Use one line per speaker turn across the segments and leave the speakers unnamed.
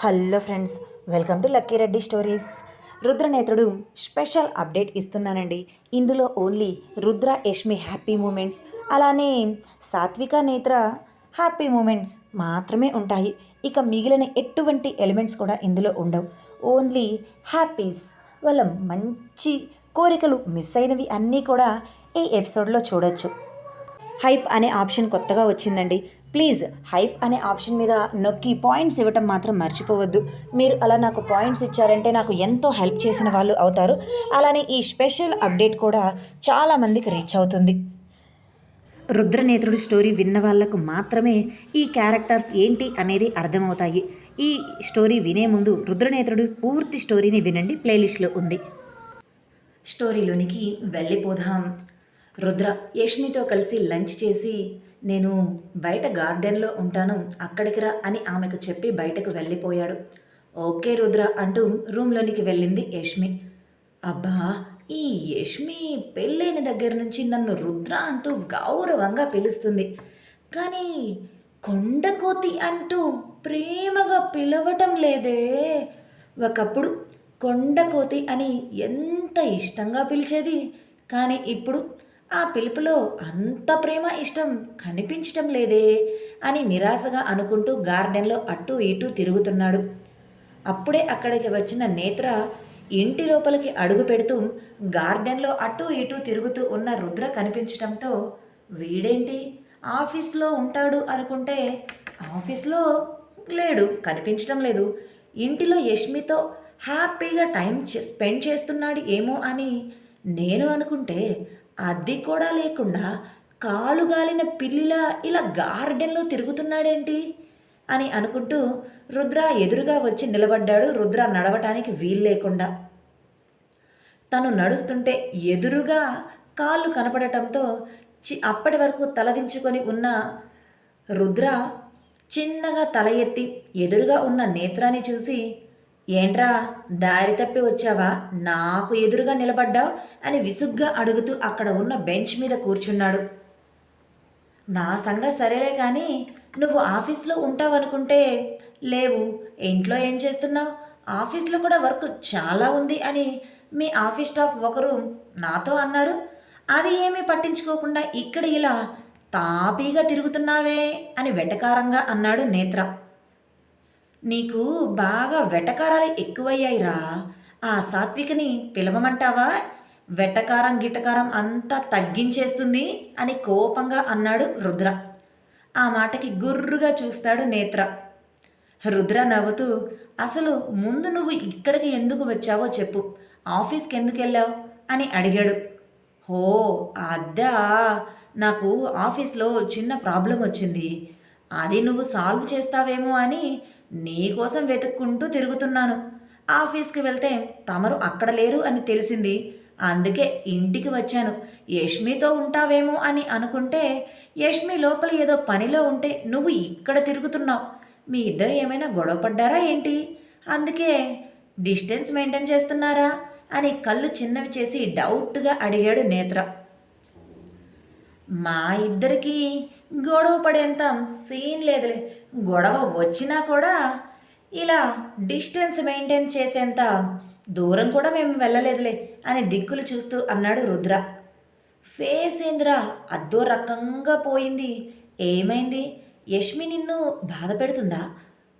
Hello friends, welcome to Lucky Reddy stories. Rudranetrudu special update ఇస్తున్నానండి. ఇందులో only Rudra Yashmi happy moments, అలానే సాత్విక నేత్ర హ్యాపీ మూమెంట్స్ మాత్రమే ఉంటాయి. ఇక మిగిలిన ఎటువంటి ఎలిమెంట్స్ కూడా ఇందులో ఉండవు. ఓన్లీ హ్యాపీస్, వాళ్ళ మంచి కోరికలు మిస్ అయినవి అన్నీ కూడా ఈ ఎపిసోడ్లో చూడొచ్చు. హైప్ అనే ఆప్షన్ కొత్తగా వచ్చిందండి. ప్లీజ్ హైప్ అనే ఆప్షన్ మీద నొక్కి పాయింట్స్ ఇవ్వటం మాత్రం మర్చిపోవద్దు. మీరు అలా నాకు పాయింట్స్ ఇచ్చారంటే నాకు ఎంతో హెల్ప్ చేసిన వాళ్ళు అవుతారు. అలానే ఈ స్పెషల్ అప్డేట్ కూడా చాలామందికి రీచ్ అవుతుంది. రుద్రనేత్రుడి స్టోరీ విన్న వాళ్లకు మాత్రమే ఈ క్యారెక్టర్స్ ఏంటి అనేది అర్థమవుతాయి. ఈ స్టోరీ వినే ముందు రుద్రనేత్రుడు పూర్తి స్టోరీని వినండి, ప్లేలిస్ట్లో ఉంది. స్టోరీలోనికి వెళ్ళిపోదాం. రుద్ర యష్మితో కలిసి లంచ్ చేసి, నేను బయట గార్డెన్లో ఉంటాను, అక్కడికి రా అని ఆమెకు చెప్పి బయటకు వెళ్ళిపోయాడు. ఓకే రుద్ర అంటూ రూమ్లోనికి వెళ్ళింది యష్మి. అబ్బా, ఈ యష్మి పెళ్ళైన దగ్గర నుంచి నన్ను రుద్ర అంటూ గౌరవంగా పిలుస్తుంది, కానీ కొండకోతి అంటూ ప్రేమగా పిలవటం లేదే. ఒకప్పుడు కొండకోతి అని ఎంత ఇష్టంగా పిలిచేది, కానీ ఇప్పుడు ఆ పిలుపులో అంత ప్రేమ ఇష్టం కనిపించటం లేదే అని నిరాశగా అనుకుంటూ గార్డెన్లో అటూ ఇటూ తిరుగుతున్నాడు. అప్పుడే అక్కడికి వచ్చిన నేత్ర ఇంటి లోపలికి అడుగు పెడుతూ గార్డెన్లో అటూ ఇటూ తిరుగుతూ ఉన్న రుద్ర కనిపించటంతో, వీడేంటి ఆఫీస్లో ఉంటాడు అనుకుంటే ఆఫీస్లో లేడు, కనిపించటం లేదు. ఇంటిలో యష్మితో హ్యాపీగా టైం స్పెండ్ చేస్తున్నాడు ఏమో అని నేను అనుకుంటే, అది కూడా లేకుండా కాలుగాలిన పిల్లిలా ఇలా గార్డెన్లో తిరుగుతున్నాడేంటి అని అనుకుంటూ రుద్ర ఎదురుగా వచ్చి నిలబడ్డాడు. రుద్ర నడవటానికి వీలు లేకుండా తను నడుస్తుంటే ఎదురుగా కాళ్ళు కనపడటంతో అప్పటి వరకు తలదించుకొని ఉన్న రుద్ర చిన్నగా తల ఎత్తి ఎదురుగా ఉన్న నేత్రాన్ని చూసి, ఏంట్రా దారి తప్పి వచ్చావా, నాకు ఎదురుగా నిలబడ్డావు అని విసుగ్గా అడుగుతూ అక్కడ ఉన్న బెంచ్ మీద కూర్చున్నాడు. నా సంగతి సరేలే, కానీ నువ్వు ఆఫీస్లో ఉంటావనుకుంటే లేవు, ఇంట్లో ఏం చేస్తున్నావు, ఆఫీస్లో కూడా వర్క్ చాలా ఉంది అని మీ ఆఫీస్ స్టాఫ్ ఒకరు నాతో అన్నారు. అది ఏమీ పట్టించుకోకుండా ఇక్కడ ఇలా తాపీగా తిరుగుతున్నావే అని వెటకారంగా అన్నాడు నేత్ర. నీకు బాగా వెటకారాలు ఎక్కువయ్యాయిరా, ఆ సాత్వికని పిలవమంటావా, వెటకారం గిటకారం అంతా తగ్గించేస్తుంది అని కోపంగా అన్నాడు రుద్ర. ఆ మాటకి గుర్రుగా చూస్తాడు నేత్ర. రుద్ర నవ్వుతూ, అసలు ముందు నువ్వు ఇక్కడికి ఎందుకు వచ్చావో చెప్పు, ఆఫీస్కి ఎందుకు వెళ్ళావు అని అడిగాడు. ఓ అద్దా, నాకు ఆఫీస్లో చిన్న ప్రాబ్లం వచ్చింది, అది నువ్వు సాల్వ్ చేస్తావేమో అని నీకోసం వెతుక్కుంటూ తిరుగుతున్నాను. ఆఫీస్కి వెళ్తే తమరు అక్కడ లేరు అని తెలిసింది, అందుకే ఇంటికి వచ్చాను. యష్మితో ఉంటావేమో అని అనుకుంటే యష్మి లోపల ఏదో పనిలో ఉంటే నువ్వు ఇక్కడ తిరుగుతున్నావు. మీ ఇద్దరు ఏమైనా గొడవ పడ్డారా ఏంటి, అందుకే డిస్టెన్స్ మెయింటైన్ చేస్తున్నారా అని కళ్ళు చిన్నవి చేసి డౌట్గా అడిగాడు నేత్ర. మా ఇద్దరికి గొడవ పడేంత సీన్ లేదులే, గొడవ వచ్చినా కూడా ఇలా డిస్టెన్స్ మెయింటైన్ చేసేంత దూరం కూడా మేము వెళ్ళలేదులే అని దిక్కులు చూస్తూ అన్నాడు రుద్ర. ఫేస్ ఏంద్రా అద్దో రకంగా పోయింది, ఏమైంది, యష్మి నిన్ను బాధ పెడుతుందా,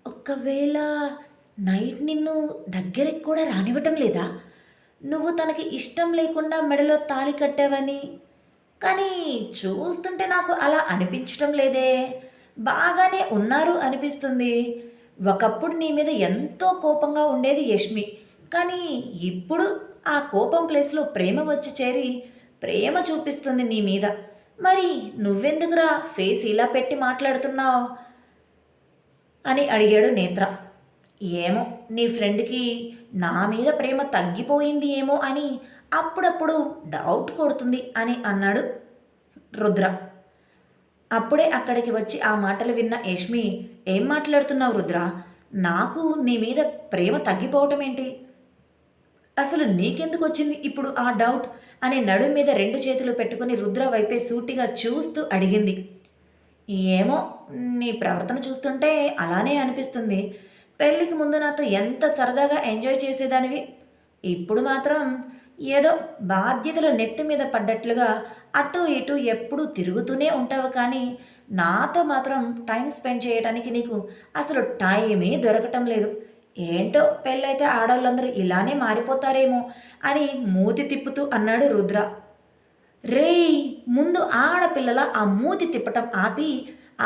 ఒక్కవేళ నైట్ నిన్ను దగ్గరికి కూడా రానివ్వటం లేదా, నువ్వు తనకి ఇష్టం లేకుండా మెడలో తాళి కట్టావని, కానీ చూస్తుంటే నాకు అలా అనిపించటం లేదే, బాగానే ఉన్నారు అనిపిస్తుంది. ఒకప్పుడు నీ మీద ఎంతో కోపంగా ఉండేది యష్మి, కానీ ఇప్పుడు ఆ కోపం ప్లేస్లో ప్రేమ వచ్చి చేరి ప్రేమ చూపిస్తుంది నీ మీద. మరి నువ్వెందుకురా ఫేస్ ఇలా పెట్టి మాట్లాడుతున్నావు అని అడిగాడు నేత్ర. ఏమో నీ ఫ్రెండ్కి నా మీద ప్రేమ తగ్గిపోయింది ఏమో అని అప్పుడప్పుడు డౌట్ కొడుతుంది అని అన్నాడు రుద్ర. అప్పుడే అక్కడికి వచ్చి ఆ మాటలు విన్న యష్మి, ఏం మాట్లాడుతున్నావు రుద్ర, నాకు నీ మీద ప్రేమ తగ్గిపోవటం ఏంటి, అసలు నీకెందుకు వచ్చింది ఇప్పుడు ఆ డౌట్ అని నడుం మీద రెండు చేతులు పెట్టుకుని రుద్ర వైపే సూటిగా చూస్తూ అడిగింది. ఏమో నీ ప్రవర్తన చూస్తుంటే అలానే అనిపిస్తుంది, పెళ్ళికి ముందు నాతో ఎంత సరదాగా ఎంజాయ్ చేసేదానివి. ఇప్పుడు మాత్రం ఏదో బాధ్యతలు నెత్తి మీద పడ్డట్లుగా అటు ఇటు ఎప్పుడూ తిరుగుతూనే ఉంటావు కానీ నాతో మాత్రం టైం స్పెండ్ చేయడానికి నీకు అసలు టైమే దొరకటం లేదు. ఏంటో పెళ్ళైతే ఆడవాళ్ళందరూ ఇలానే మారిపోతారేమో అని మూతి తిప్పుతూ అన్నాడు రుద్ర. రేయ్, ముందు ఆడపిల్లల ఆ మూతి తిప్పటం ఆపి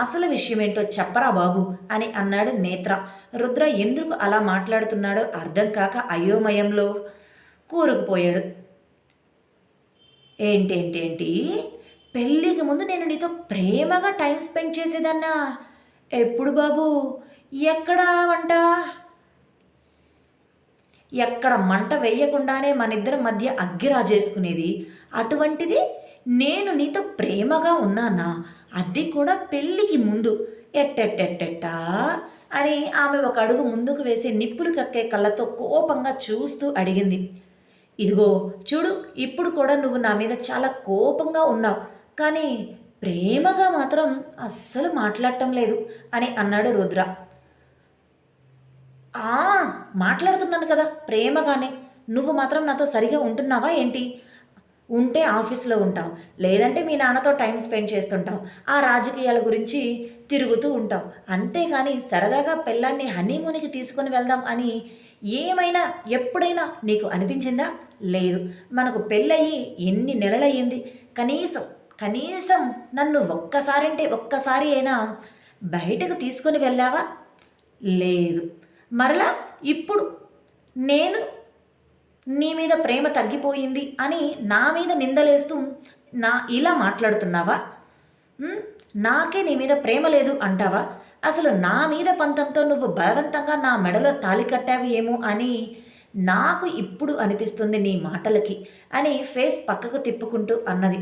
అసలు విషయమేంటో చెప్పరా బాబు అని అన్నాడు నేత్ర. రుద్ర ఎందుకు అలా మాట్లాడుతున్నాడో అర్థం కాక అయోమయంలో కూరుకుపోయాడు. ఏంటేంటేంటి, పెళ్ళికి ముందు నేను నీతో ప్రేమగా టైం స్పెండ్ చేసేదన్నా? ఎప్పుడు బాబు? ఎక్కడా వంట? ఎక్కడ మంట వేయకుండానే మనిద్దరి మధ్య అగ్గి రాజేసుకునేది. అటువంటిది నేను నీతో ప్రేమగా ఉన్నానా? అది కూడా పెళ్ళికి ముందు. ఎట్టెట్టెట్టెట్టా అని ఆమె ఒక అడుగు ముందుకు వేసి నిప్పులు కక్కే కళ్ళతో కోపంగా చూస్తూ అడిగింది. ఇదిగో చూడు, ఇప్పుడు కూడా నువ్వు నా మీద చాలా కోపంగా ఉన్నావు, కానీ ప్రేమగా మాత్రం అస్సలు మాట్లాడటం లేదు అని అన్నాడు రుద్ర. మాట్లాడుతున్నాను కదా ప్రేమగానే. నువ్వు మాత్రం నాతో సరిగా ఉంటున్నావా ఏంటి? ఉంటే ఆఫీస్లో ఉంటావు, లేదంటే మీ నాన్నతో టైం స్పెండ్ చేస్తుంటావు, ఆ రాజకీయాల గురించి తిరుగుతూ ఉంటావు. అంతేగాని సరదాగా పెళ్ళాన్ని హనీమూన్కి తీసుకొని వెళ్దాం అని ఏమైనా ఎప్పుడైనా నీకు అనిపించిందా? లేదు. మనకు పెళ్ళయి ఎన్ని నెలలయ్యింది? కనీసం కనీసం నన్ను ఒక్కసారి అయినా బయటకు తీసుకొని వెళ్ళావా? లేదు. మరలా ఇప్పుడు నేను నీ మీద ప్రేమ తగ్గిపోయింది అని నా మీద నిందలేస్తూ ఇలా మాట్లాడుతున్నావా? నాకే నీ మీద ప్రేమ లేదు అంటావా? అసలు నా మీద పంతంతో నువ్వు బలవంతంగా నా మెడలో తాళి కట్టావు ఏమో అని నాకు ఇప్పుడు అనిపిస్తుంది నీ మాటలకి అని ఫేస్ పక్కకు తిప్పుకుంటూ అన్నది.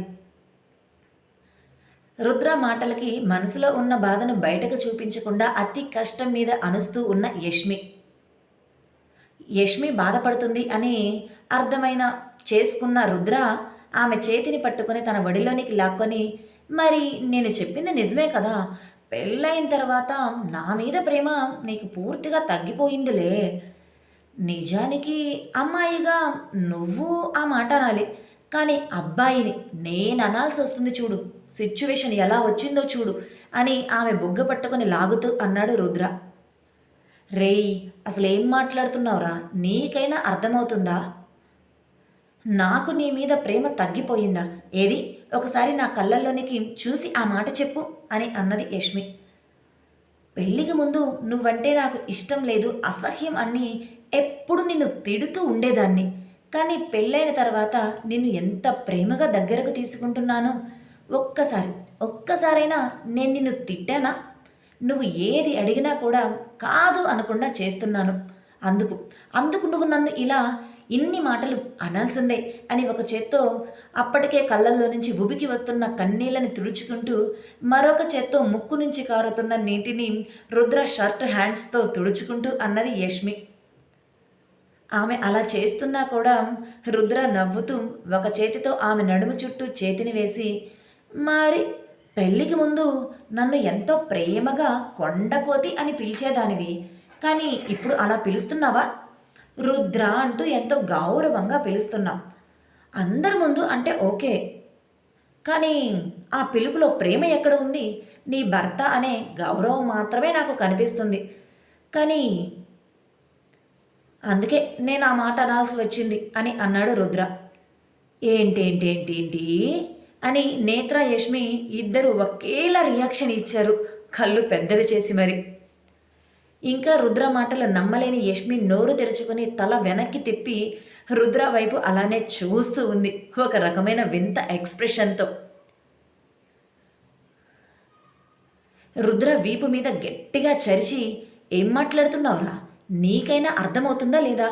రుద్ర మాటలకి మనసులో ఉన్న బాధను బయటకు చూపించకుండా అతి కష్టం మీద అనుస్తూ ఉన్న యష్మి బాధపడుతుంది అని అర్థమైన చేసుకున్న రుద్ర ఆమె చేతిని పట్టుకొని తన ఒడిలోనికి లాక్కొని, మరి నేను చెప్పింది నిజమే కదా, పెళ్ళైన తర్వాత నా మీద ప్రేమ నీకు పూర్తిగా తగ్గిపోయిందిలే. నిజానికి అమ్మాయిగా నువ్వు ఆ మాట అనాలి, కానీ అబ్బాయిని నేను అనాల్సి వస్తుంది చూడు, సిచ్యువేషన్ ఎలా వచ్చిందో చూడు అని ఆమె బుగ్గ పట్టుకొని లాగుతూ అన్నాడు రుద్ర. రేయ్, అసలేం మాట్లాడుతున్నావురా? నీకైనా అర్థమవుతుందా? నాకు నీ మీద ప్రేమ తగ్గిపోయిందా? ఏది ఒకసారి నా కళ్ళల్లోనికి చూసి ఆ మాట చెప్పు అని అన్నది యష్మి. పెళ్ళికి ముందు నువ్వంటే నాకు ఇష్టం లేదు, అసహ్యం అని ఎప్పుడు నిన్ను తిడుతూ ఉండేదాన్ని. కానీ పెళ్ళైన తర్వాత నిన్ను ఎంత ప్రేమగా దగ్గరకు తీసుకుంటున్నానో. ఒక్కసారైనా నేను నిన్ను తిట్టానా? నువ్వు ఏది అడిగినా కూడా కాదు అనకుండా చేస్తున్నాను. అందుకు నువ్వు నన్ను ఇలా ఇన్ని మాటలు అనాల్సిందే అని ఒక చేత్తో అప్పటికే కళ్ళల్లో నుంచి ఉబికి వస్తున్న కన్నీళ్ళని తుడుచుకుంటూ మరొక చేత్తో ముక్కు నుంచి కారుతున్న నీటిని రుద్ర షర్ట్ హ్యాండ్స్తో తుడుచుకుంటూ అన్నది యష్మి. ఆమె అలా చేస్తున్నా కూడా రుద్ర నవ్వుతూ ఒక చేతితో ఆమె నడుము చుట్టూ చేతిని వేసి, మరి పెళ్ళికి ముందు నన్ను ఎంతో ప్రేమగా కొండకోతి అని పిలిచేదానివి, కానీ ఇప్పుడు అలా పిలుస్తున్నావా? రుద్ర అంటూ ఎంతో గౌరవంగా పిలుస్తున్నాం. అందరి ముందు అంటే ఓకే, కానీ ఆ పిలుపులో ప్రేమ ఎక్కడ ఉంది? నీ భర్త అనే గౌరవం మాత్రమే నాకు కనిపిస్తుంది. కానీ అందుకే నేను ఆ మాట అనాల్సి వచ్చింది అని అన్నాడు రుద్ర. ఏంటి అని నేత్ర యష్మి ఇద్దరు ఒకేలా రియాక్షన్ ఇచ్చారు, కళ్ళు పెద్దవి చేసి మరి. ఇంకా రుద్ర మాటలు నమ్మలేని యష్మి నోరు తెరుచుకొని తల వెనక్కి తిప్పి రుద్ర వైపు అలానే చూస్తూ ఉంది ఒక రకమైన వింత ఎక్స్ప్రెషన్తో. రుద్ర వీపు మీద గట్టిగా చరిచి, ఏం మాట్లాడుతున్నావురా? నీకైనా అర్థమవుతుందా లేదా?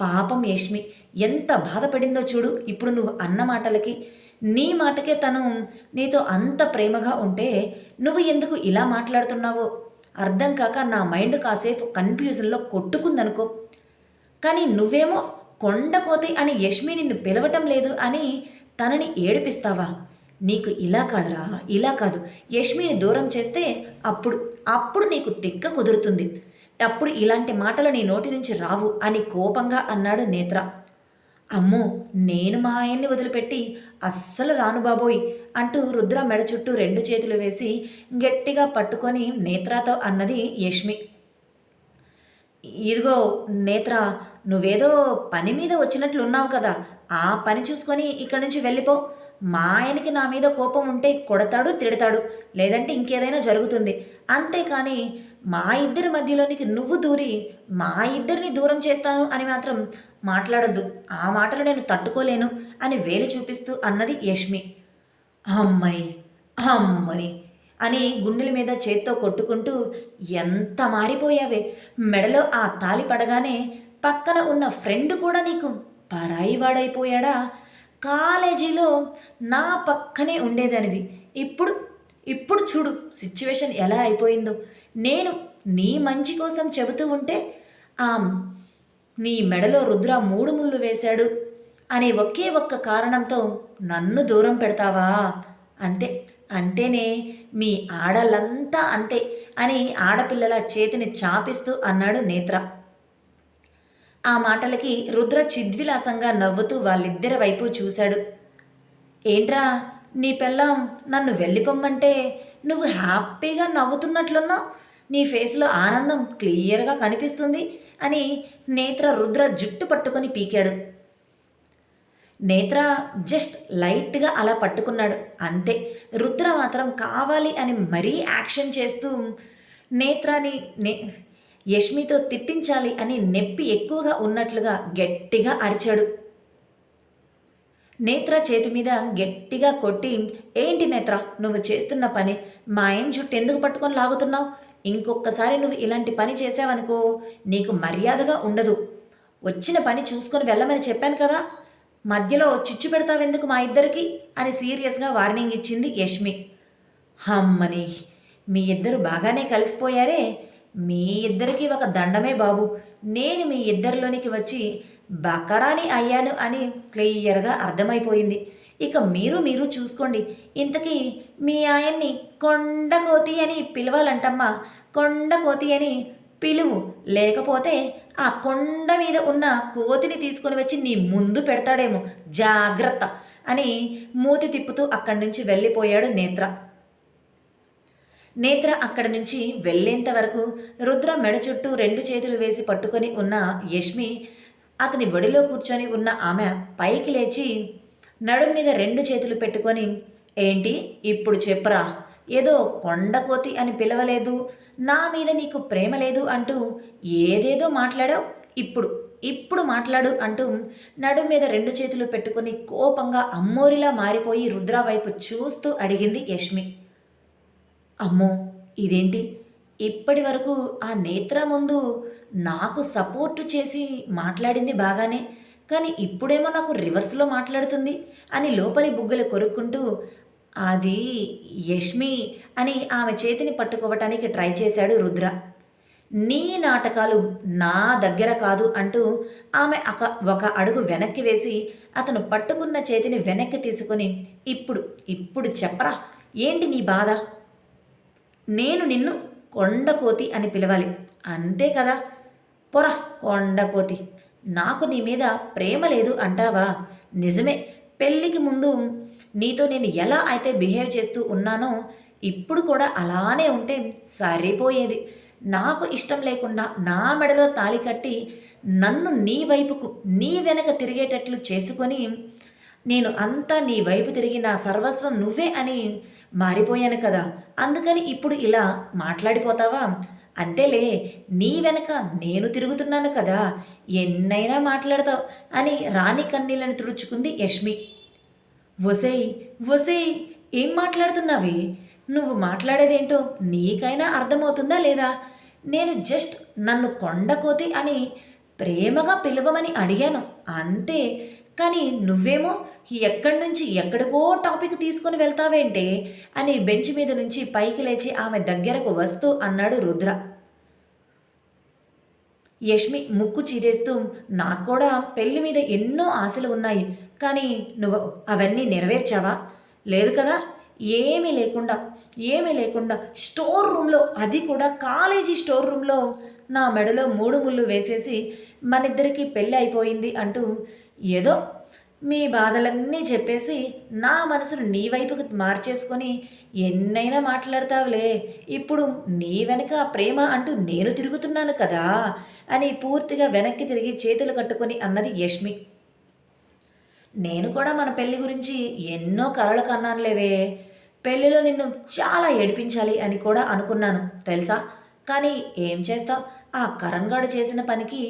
పాపం యష్మి ఎంత బాధపడిందో చూడు ఇప్పుడు నువ్వు అన్న మాటలకి. నీ మాటకే తను నీతో అంత ప్రేమగా ఉంటే నువ్వు ఎందుకు ఇలా మాట్లాడుతున్నావో అర్థం కాక నా మైండ్ కాసేపు కన్ఫ్యూజన్లో కొట్టుకుందనుకో. కానీ నువ్వేమో కొండకోతి అని యష్మి నిన్ను పిలవటం లేదు అని తనని ఏడిపిస్తావా? నీకు ఇలా కాదురా, ఇలా కాదు. యష్మిని దూరం చేస్తే అప్పుడు నీకు తిక్క కుదురుతుంది. అప్పుడు ఇలాంటి మాటలు నీ నోటి నుంచి రావు అని కోపంగా అన్నాడు నేత్ర. అమ్మో, నేను మా ఆయన్ని వదిలిపెట్టి అస్సలు రాను బాబోయ్ అంటూ రుద్ర మెడ చుట్టూ 2 చేతులు వేసి గట్టిగా పట్టుకొని నేత్రతో అన్నది యష్మి. ఇదిగో నేత్ర, నువ్వేదో పని మీద వచ్చినట్లున్నావు కదా, ఆ పని చూసుకొని ఇక్కడి నుంచి వెళ్ళిపో. మా ఆయనకి నా మీద కోపం ఉంటే కొడతాడు, తిడతాడు, లేదంటే ఇంకేదైనా జరుగుతుంది. అంతేకాని మా ఇద్దరి మధ్యలోనికి నువ్వు దూరి మా ఇద్దరిని దూరం చేస్తాను అని మాత్రం మాట్లాడొద్దు. ఆ మాటలు నేను తట్టుకోలేను అని వేలు చూపిస్తూ అన్నది యష్మి. అమ్మని అమ్మని అని గుండెల మీద చేత్తో కొట్టుకుంటూ, ఎంత మారిపోయావే, మెడలో ఆ తాలి పడగానే పక్కన ఉన్న ఫ్రెండ్ కూడా నీకు పరాయివాడైపోయాడా? కాలేజీలో నా పక్కనే ఉండేదానివి, ఇప్పుడు ఇప్పుడు చూడు సిచ్యువేషన్ ఎలా అయిపోయిందో. నేను నీ మంచి కోసం చెబుతూ ఉంటే ఆ నీ మెడలో రుద్ర 3 ముళ్ళు వేశాడు అనే ఒకే ఒక్క కారణంతో నన్ను దూరం పెడతావా? అంతే, అంతేనే, మీ ఆడలంతా అంతే అని ఆడపిల్లల చేతిని చాపిస్తూ అన్నాడు నేత్ర. ఆ మాటలకి రుద్ర చిద్విలాసంగా నవ్వుతూ వాళ్ళిద్దరి వైపు చూశాడు. ఏంట్రా, నీ పెళ్ళాం నన్ను వెళ్ళిపోమ్మంటే నువ్వు హ్యాపీగా నవ్వుతున్నట్లున్నావు, నీ ఫేస్లో ఆనందం క్లియర్గా కనిపిస్తుంది అని నేత్ర రుద్ర జుట్టు పట్టుకొని పీకాడు. నేత్ర జస్ట్ లైట్గా అలా పట్టుకున్నాడు అంతే. రుద్ర మాత్రం కావాలి అని మరీ యాక్షన్ చేస్తూ నేత్రాని యష్మితో తిట్టించాలి అని నొప్పి ఎక్కువగా ఉన్నట్లుగా గట్టిగా అరిచాడు. నేత్ర చేతి మీద గట్టిగా కొట్టి, ఏంటి నేత్ర నువ్వు చేస్తున్న పని? మా ఆయన జుట్టు ఎందుకు పట్టుకొని లాగుతున్నావు? ఇంకొకసారి నువ్వు ఇలాంటి పని చేసావనుకో నీకు మర్యాదగా ఉండదు. వచ్చిన పని చూసుకొని వెళ్ళమని చెప్పాను కదా, మధ్యలో చిచ్చు పెడతావెందుకు మా ఇద్దరికి అని సీరియస్గా వార్నింగ్ ఇచ్చింది యష్మి. అమ్మని, మీ ఇద్దరు బాగానే కలిసిపోయారే, మీ ఇద్దరికి ఒక దండమే బాబు. నేను మీ ఇద్దరిలోనికి వచ్చి బకరాని అయ్యాను అని క్లియర్గా అర్థమైపోయింది. ఇక మీరు చూసుకోండి. ఇంతకీ మీ ఆయన్ని కొండకోతి అని పిలవాలంటమ్మా, కొండకోతి అని పిలువు, లేకపోతే ఆ కొండ మీద ఉన్న కోతిని తీసుకొని వచ్చి నీ ముందు పెడతాడేమో, జాగ్రత్త అని మూతి తిప్పుతూ అక్కడి నుంచి వెళ్ళిపోయాడు నేత్ర. నేత్ర అక్కడి నుంచి వెళ్ళేంత వరకు రుద్ర మెడ చుట్టూ 2 చేతులు వేసి పట్టుకొని ఉన్న యష్మి అతని ఒడిలో కూర్చొని ఉన్న ఆమె పైకి లేచి నడుం మీద 2 చేతులు పెట్టుకొని, ఏంటి ఇప్పుడు చెప్పరా, ఏదో కొండకోతి అని పిలవలేదు, నా మీద నీకు ప్రేమ లేదు అంటూ ఏదేదో మాట్లాడావు, ఇప్పుడు మాట్లాడు అంటూ నడుం మీద 2 చేతులు పెట్టుకొని కోపంగా అమ్మోరిలా మారిపోయి రుద్ర వైపు చూస్తూ అడిగింది యష్మి. అమ్మో, ఇదేంటి, ఇప్పటి వరకు ఆ నేత్ర ముందు నాకు సపోర్టు చేసి మాట్లాడింది బాగానే, కానీ ఇప్పుడేమో నాకు రివర్స్లో మాట్లాడుతుంది అని లోపలి బుగ్గలు కొరుక్కుంటూ, అది యష్మి అని ఆమె చేతిని పట్టుకోవటానికి ట్రై చేశాడు రుద్ర. నీ నాటకాలు నా దగ్గర కాదు అంటూ ఆమె ఒక అడుగు వెనక్కి వేసి అతను పట్టుకున్న చేతిని వెనక్కి తీసుకొని, ఇప్పుడు చెప్పరా, ఏంటి నీ బాధ? నేను నిన్ను కొండకోతి అని పిలవాలి అంతే కదా? పొరా కొండకోతి, నాకు నీ మీద ప్రేమ లేదు అంటావా? నిజమే, పెళ్ళికి ముందు నీతో నేను ఎలా అయితే బిహేవ్ చేస్తూ ఉన్నానో ఇప్పుడు కూడా అలానే ఉంటే సరిపోయేది. నాకు ఇష్టం లేకుండా నా మెడలో తాళి కట్టి నన్ను నీ వైపుకు, నీ వెనక తిరిగేటట్లు చేసుకొని నేను అంతా నీ వైపు తిరిగి నా సర్వస్వం నువ్వే అని మారిపోయాను కదా, అందుకని ఇప్పుడు ఇలా మాట్లాడిపోతావా? అంతేలే, నీ వెనక నేను తిరుగుతున్నాను కదా, ఎన్నైనా మాట్లాడతావు అని రాణి కన్నీళ్ళని తుడుచుకుంది యష్మి. ఒసేయ్, ఏం మాట్లాడుతున్నావే? నువ్వు మాట్లాడేదేంటో నీకైనా అర్థమవుతుందా లేదా? నేను జస్ట్ నన్ను కొండకోతి అని ప్రేమగా పిలవమని అడిగాను అంతే, కానీ నువ్వేమో ఎక్కడి నుంచి ఎక్కడికో టాపిక్ తీసుకొని వెళ్తావేంటే అని బెంచ్ మీద నుంచి పైకి లేచి ఆమె దగ్గరకు వస్తూ అన్నాడు రుద్ర. యష్మి ముక్కు చీరేస్తూ, నాకు కూడా పెళ్లి మీద ఎన్నో ఆశలు ఉన్నాయి, కానీ నువ్వు అవన్నీ నెరవేర్చావా? లేదు కదా, ఏమీ లేకుండా ఏమీ లేకుండా స్టోర్ రూమ్లో, అది కూడా కాలేజీ స్టోర్ రూమ్లో నా మెడలో 3 ముళ్ళు వేసేసి మనిద్దరికీ పెళ్ళి అయిపోయింది అంటూ ఏదో మీ బాధలన్నీ చెప్పేసి నా మనసును నీ వైపుకు మార్చేసుకొని ఎన్నైనా మాట్లాడతావులే, ఇప్పుడు నీ వెనక ప్రేమ అంటూ నేను తిరుగుతున్నాను కదా అని పూర్తిగా వెనక్కి తిరిగి చేతులు కట్టుకొని అన్నది యష్మి. నేను కూడా మన పెళ్లి గురించి ఎన్నో కలలు కన్నానులేవే, పెళ్ళిలో నిన్ను చాలా ఏడిపించాలి అని కూడా అనుకున్నాను తెలుసా. కానీ ఏం చేస్తావు, ఆ కరణ్ గాడు చేసిన పనికి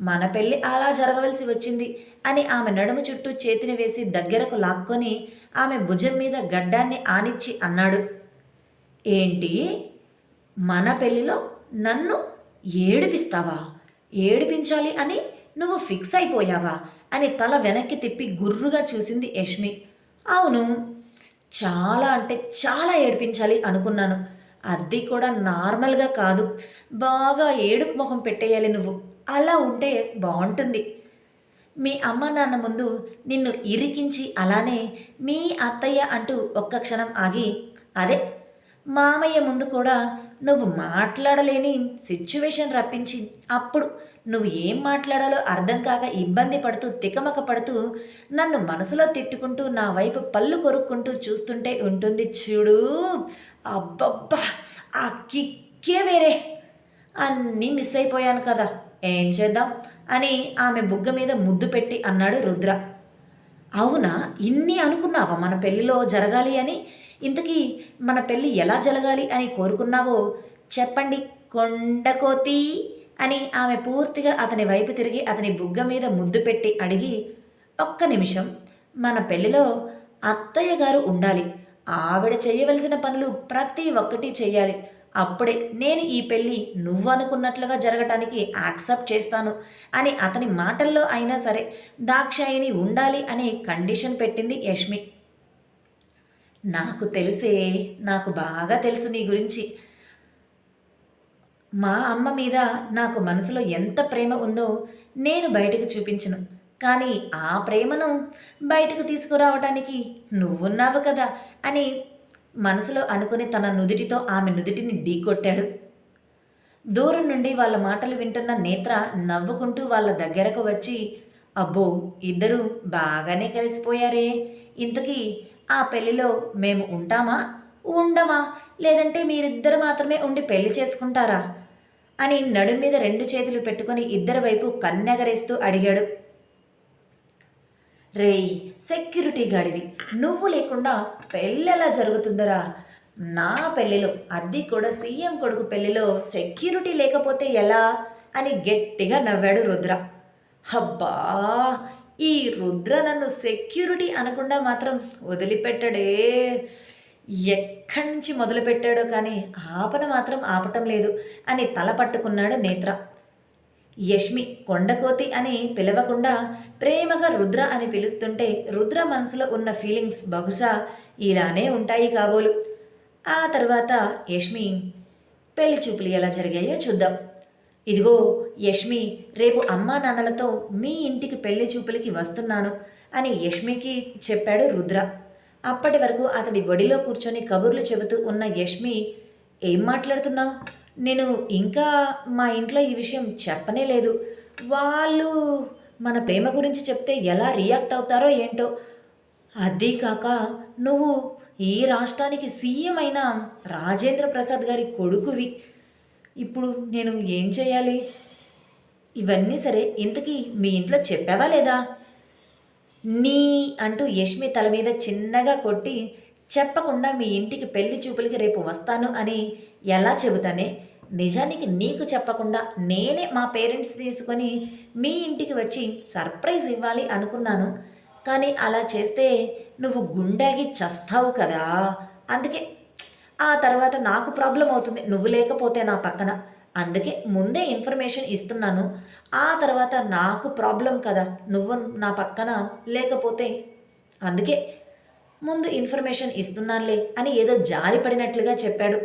మన పెళ్ళి అలా జరగవలసి వచ్చింది అని ఆమె నడుము చుట్టూ చేతిని వేసి దగ్గరకు లాక్కొని ఆమె భుజం మీద గడ్డాన్ని ఆనిచ్చి అన్నాడు. ఏంటి, మన పెళ్ళిలో నన్ను ఏడిపిస్తావా, ఏడిపించాలి అని నువ్వు ఫిక్స్ అయిపోయావా అని తల వెనక్కి తిప్పి గుర్రుగా చూసింది యష్మి. అవును, చాలా అంటే చాలా ఏడిపించాలి అనుకున్నాను, అది కూడా నార్మల్గా కాదు, బాగా ఏడుపు మొహం పెట్టేయాలి నువ్వు, అలా ఉంటే బాగుంటుంది. మీ అమ్మ నాన్న ముందు నిన్ను ఇరికించి అలానే మీ అత్తయ్య అంటూ ఒక్క క్షణం ఆగి, అదే మామయ్య ముందు కూడా నువ్వు మాట్లాడలేని సిచ్యువేషన్ రప్పించి అప్పుడు నువ్వు ఏం మాట్లాడాలో అర్థం కాక ఇబ్బంది పడుతూ తికమక పడుతూ నన్ను మనసులో తిట్టుకుంటూ నా వైపు పళ్ళు కొరుక్కుంటూ చూస్తుంటే ఉంటుంది చూడు, అబ్బబ్బా ఆ కిక్కే వేరే, అన్నీ మిస్ అయిపోయాను కదా, ఏం చేద్దాం అని ఆమె బుగ్గ మీద ముద్దు పెట్టి అన్నాడు రుద్ర. అవునా, ఇన్ని అనుకున్నావా మన పెళ్ళిలో జరగాలి అని, ఇంతకీ మన పెళ్ళి ఎలా జరగాలి అని కోరుకున్నావో చెప్పండి కొండకోతి అని ఆమె పూర్తిగా అతని వైపు తిరిగి అతని బుగ్గ మీద ముద్దు పెట్టి అడిగి, ఒక్క నిమిషం, మన పెళ్ళిలో అత్తయ్య గారు ఉండాలి, ఆవిడ చేయవలసిన పనులు ప్రతి ఒక్కటి చెయ్యాలి, అప్పుడే నేను ఈ పెళ్ళి నువ్వు అనుకున్నట్లుగా జరగటానికి యాక్సెప్ట్ చేస్తాను అని అతని మాటల్లో అయినా సరే దాక్షాయిని ఉండాలి అని కండిషన్ పెట్టింది యష్మి. నాకు తెలిసే, నాకు బాగా తెలుసు నీ గురించి, మా అమ్మ మీద నాకు మనసులో ఎంత ప్రేమ ఉందో నేను బయటకు చూపించను, కానీ ఆ ప్రేమను బయటకు తీసుకురావటానికి నువ్వున్నావు కదా అని మనసులో అనుకుని తన నుదిటితో ఆమె నుదిటిని ఢీకొట్టాడు. దూరం నుండి వాళ్ళ మాటలు వింటున్న నేత్ర నవ్వుకుంటూ వాళ్ళ దగ్గరకు వచ్చి, అబ్బో ఇద్దరూ బాగానే కలిసిపోయారే, ఇంతకీ ఆ పెళ్ళిలో మేము ఉంటామా ఉండమా, లేదంటే మీరిద్దరు మాత్రమే ఉండి పెళ్లి చేసుకుంటారా అని నడుం మీద 2 చేతులు పెట్టుకుని ఇద్దరి వైపు కన్నెగరేస్తూ అడిగాడు. రేయ్ సెక్యూరిటీ గాడివి, నువ్వు లేకుండా పెళ్ళెలా జరుగుతుందరా, నా పెళ్ళిలో, అది కూడా సీఎం కొడుకు పెళ్ళిలో సెక్యూరిటీ లేకపోతే ఎలా అని గట్టిగా నవ్వాడు రుద్ర. అబ్బా, ఈ రుద్ర నన్ను సెక్యూరిటీ అనకుండా మాత్రం వదిలిపెట్టడే, ఎక్కడి నుంచి మొదలుపెట్టాడో కానీ ఆపన మాత్రం ఆపటం లేదు అని తల పట్టుకున్నాడు నేత్ర. యష్మి కొండకోతి అని పిలవకుండా ప్రేమగా రుద్ర అని పిలుస్తుంటే రుద్ర మనసులో ఉన్న ఫీలింగ్స్ బహుశా ఇలానే ఉంటాయి కాబోలు. ఆ తర్వాత యష్మి పెళ్లి చూపులు ఎలా జరిగాయో చూద్దాం. ఇదిగో యష్మి, రేపు అమ్మా నాన్నలతో మీ ఇంటికి పెళ్లి చూపులకి వస్తున్నాను అని యష్మికి చెప్పాడు రుద్ర. అప్పటి వరకు అతడి ఒడిలో కూర్చొని కబుర్లు చెబుతూ ఉన్న యష్మి, ఏం మాట్లాడుతున్నావు, నేను ఇంకా మా ఇంట్లో ఈ విషయం చెప్పనే లేదు, వాళ్ళు మన ప్రేమ గురించి చెప్తే ఎలా రియాక్ట్ అవుతారో ఏంటో, అదీ కాక నువ్వు ఈ రాష్ట్రానికి సీఎం అయిన రాజేంద్ర ప్రసాద్ గారి కొడుకువి, ఇప్పుడు నేను ఏం చేయాలి, ఇవన్నీ సరే ఇంతకీ మీ ఇంట్లో చెప్పావా లేదా నీ అంటూ యష్మి తల మీద చిన్నగా కొట్టి, చెప్పకుండా మీ ఇంటికి పెళ్లి చూపులకి రేపు వస్తాను అని ఎలా చెబుతానే, నిజానికి నీకు చెప్పకుండా నేనే మా పేరెంట్స్ తీసుకొని మీ ఇంటికి వచ్చి సర్ప్రైజ్ ఇవ్వాలి అనుకున్నాను, కానీ అలా చేస్తే నువ్వు గుండాగి చస్తావు కదా, అందుకే ఆ తర్వాత నాకు ప్రాబ్లం అవుతుంది నువ్వు లేకపోతే నా పక్కన, అందుకే ముందే ఇన్ఫర్మేషన్ ఇస్తున్నాను, ఆ తర్వాత నాకు ప్రాబ్లం కదా నువ్వు నా పక్కన లేకపోతే, అందుకే ముందు ఇన్ఫర్మేషన్ ఇస్తున్నానులే అని ఏదో జారి పడినట్లుగా చెప్పాడు.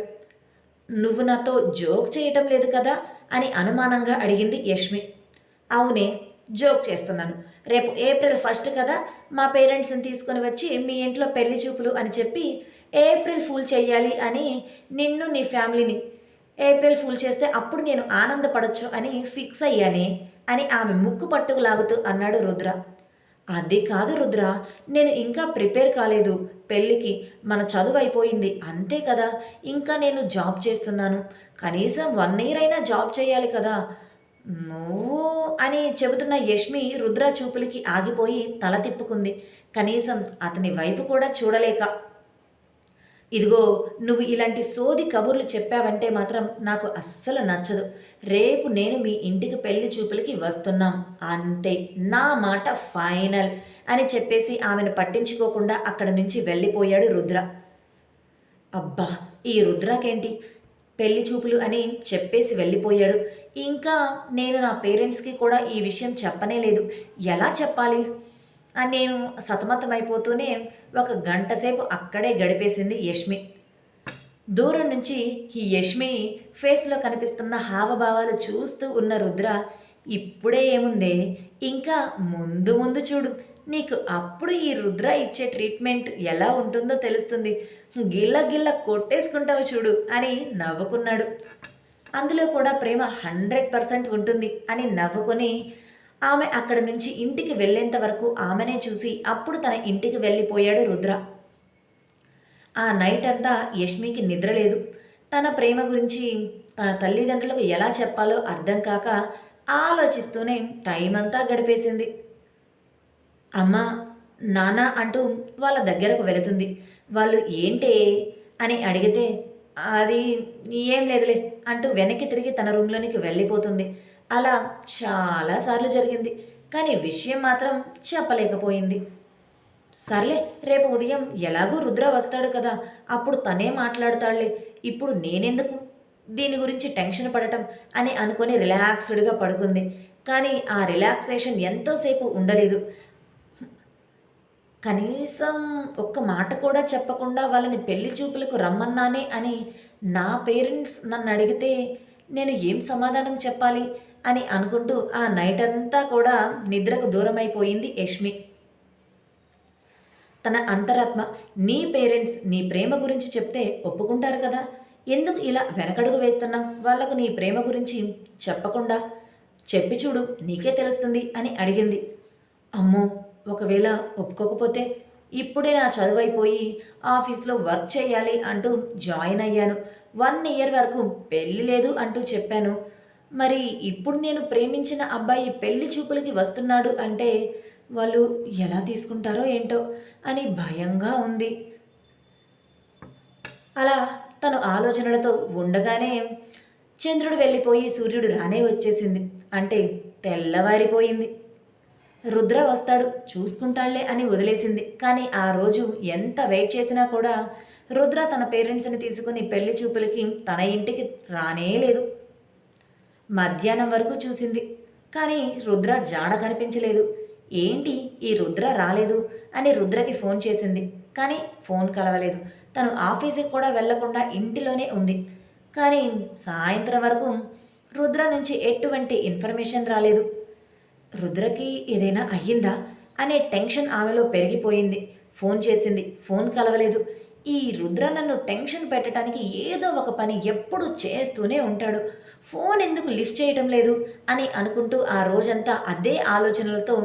నువ్వు నాతో జోక్ చేయటం లేదు కదా అని అనుమానంగా అడిగింది యష్మి. అవునే, జోక్ చేస్తున్నాను, రేపు ఏప్రిల్ 1 కదా, మా పేరెంట్స్ని తీసుకొని వచ్చి మీ ఇంట్లో పెళ్లి చూపులు అని చెప్పి ఏప్రిల్ ఫూల్ చెయ్యాలి అని నిన్ను నీ ఫ్యామిలీని ఏప్రిల్ ఫూల్ చేస్తే అప్పుడు నేను ఆనందపడొచ్చు అని ఫిక్స్ అయ్యానే అని ఆమె ముక్కు పట్టుకు లాగుతూ అన్నాడు రుద్ర. అది కాదు రుద్ర, నేను ఇంకా ప్రిపేర్ కాలేదు పెళ్ళికి. మన చదువు అయిపోయింది అంతే కదా. ఇంకా నేను జాబ్ చేస్తున్నాను. కనీసం 1 ఇయర్ అయినా జాబ్ చేయాలి కదా. నువ్వు అని చెబుతున్న యష్మి రుద్ర చూపులకి ఆగిపోయి తల తిప్పుకుంది. కనీసం అతని వైపు కూడా చూడలేక. ఇదిగో, నువ్వు ఇలాంటి సోది కబుర్లు చెప్పావంటే మాత్రం నాకు అస్సలు నచ్చదు. రేపు నేను మీ ఇంటికి పెళ్లి చూపులకి వస్తున్నాం అంతే, నా మాట ఫైనల్ అని చెప్పేసి ఆమెను పట్టించుకోకుండా అక్కడి నుంచి వెళ్ళిపోయాడు రుద్ర. అబ్బా, ఈ రుద్రాకేంటి పెళ్లి చూపులు అని చెప్పేసి వెళ్ళిపోయాడు. ఇంకా నేను నా పేరెంట్స్కి కూడా ఈ విషయం చెప్పనే లేదు. ఎలా చెప్పాలి అని నేను సతమతమైపోతూనే 1 గంట సేపు అక్కడే గడిపేసింది యష్మి. దూరం నుంచి ఈ యష్మి ఫేస్లో కనిపిస్తున్న హావభావాలు చూస్తూ ఉన్న రుద్ర, ఇప్పుడే ఏముందే, ఇంకా ముందు ముందు చూడు, నీకు అప్పుడు ఈ రుద్ర ఇచ్చే ట్రీట్మెంట్ ఎలా ఉంటుందో తెలుస్తుంది. గిల్ల గిల్ల కొట్టేసుకుంటావు చూడు అని నవ్వుకున్నాడు. అందులో కూడా ప్రేమ 100% ఉంటుంది అని నవ్వుకొని ఆమె అక్కడి నుంచి ఇంటికి వెళ్ళేంత వరకు ఆమెనే చూసి అప్పుడు తన ఇంటికి వెళ్ళిపోయాడు రుద్ర. ఆ నైట్ అంతా యష్మికి నిద్ర లేదు. తన ప్రేమ గురించి తన తల్లిదండ్రులకు ఎలా చెప్పాలో అర్థం కాక ఆలోచిస్తూనే టైం అంతా గడిపేసింది. అమ్మ, నాన్న అంటూ వాళ్ళ దగ్గరకు వెళుతుంది. వాళ్ళు ఏంటే అని అడిగితే అది ఏం లేదులే అంటూ వెనక్కి తిరిగి తన రూమ్లోనికి వెళ్ళిపోతుంది. అలా చాలాసార్లు జరిగింది. కానీ విషయం మాత్రం చెప్పలేకపోయింది. సర్లే, రేపు ఉదయం ఎలాగూ రుద్ర వస్తాడు కదా, అప్పుడు తనే మాట్లాడతాడులే. ఇప్పుడు నేనెందుకు దీని గురించి టెన్షన్ పడటం అని అనుకొని రిలాక్స్డ్గా పడుకుంది. కానీ ఆ రిలాక్సేషన్ ఎంతోసేపు ఉండలేదు. కనీసం ఒక్క మాట కూడా చెప్పకుండా వాళ్ళని పెళ్లి చూపులకు రమ్మన్నానే అని నా పేరెంట్స్ నన్ను అడిగితే నేను ఏం సమాధానం చెప్పాలి అని అనుకుంటూ ఆ నైట్ అంతా కూడా నిద్రకు దూరమైపోయింది యష్మి. తన అంతరాత్మ, నీ పేరెంట్స్ నీ ప్రేమ గురించి చెప్తే ఒప్పుకుంటారు కదా, ఎందుకు ఇలా వెనకడుగు వేస్తున్నావు వాళ్లకు నీ ప్రేమ గురించి చెప్పకుండా? చెప్పి చూడు, నీకే తెలుస్తుంది అని అడిగింది. అమ్మో, ఒకవేళ ఒప్పుకోకపోతే? ఇప్పుడే నా చదువైపోయి ఆఫీస్లో వర్క్ చేయాలి అంటూ జాయిన్ అయ్యాను. 1 ఇయర్ వరకు పెళ్ళి లేదు అంటూ చెప్పాను. మరి ఇప్పుడు నేను ప్రేమించిన అబ్బాయి పెళ్లి చూపులకి వస్తున్నాడు అంటే వాళ్ళు ఎలా తీసుకుంటారో ఏంటో అని భయంగా ఉంది. అలా తను ఆలోచనలతో ఉండగానే చంద్రుడు వెళ్ళిపోయి సూర్యుడు రానే వచ్చేసింది. అంటే తెల్లవారిపోయింది. రుద్ర వస్తాడు, చూసుకుంటాళ్లే అని వదిలేసింది. కానీ ఆ రోజు ఎంత వెయిట్ చేసినా కూడా రుద్ర తన పేరెంట్స్ని తీసుకుని పెళ్లి చూపులకి తన ఇంటికి రానే లేదు. మధ్యాహ్నం వరకు చూసింది, కానీ రుద్ర జాడ కనిపించలేదు. ఏంటి ఈ రుద్ర రాలేదు అని రుద్రకి ఫోన్ చేసింది. కానీ ఫోన్ కలవలేదు. తను ఆఫీస్కి కూడా వెళ్లకుండా ఇంటిలోనే ఉంది. కానీ సాయంత్రం వరకు రుద్ర నుంచి ఎటువంటి ఇన్ఫర్మేషన్ రాలేదు. రుద్రకి ఏదైనా అయ్యిందా అనే టెన్షన్ ఆమెలో పెరిగిపోయింది. ఫోన్ చేసింది, ఫోన్ కలవలేదు. ఈ రుద్ర నన్ను టెన్షన్ పెట్టడానికి ఏదో ఒక పని ఎప్పుడు చేస్తూనే ఉంటాడు. ఫోన్ ఎందుకు లిఫ్ట్ చేయటం లేదు అని అనుకుంటూ ఆ రోజంతా అదే ఆలోచనలతో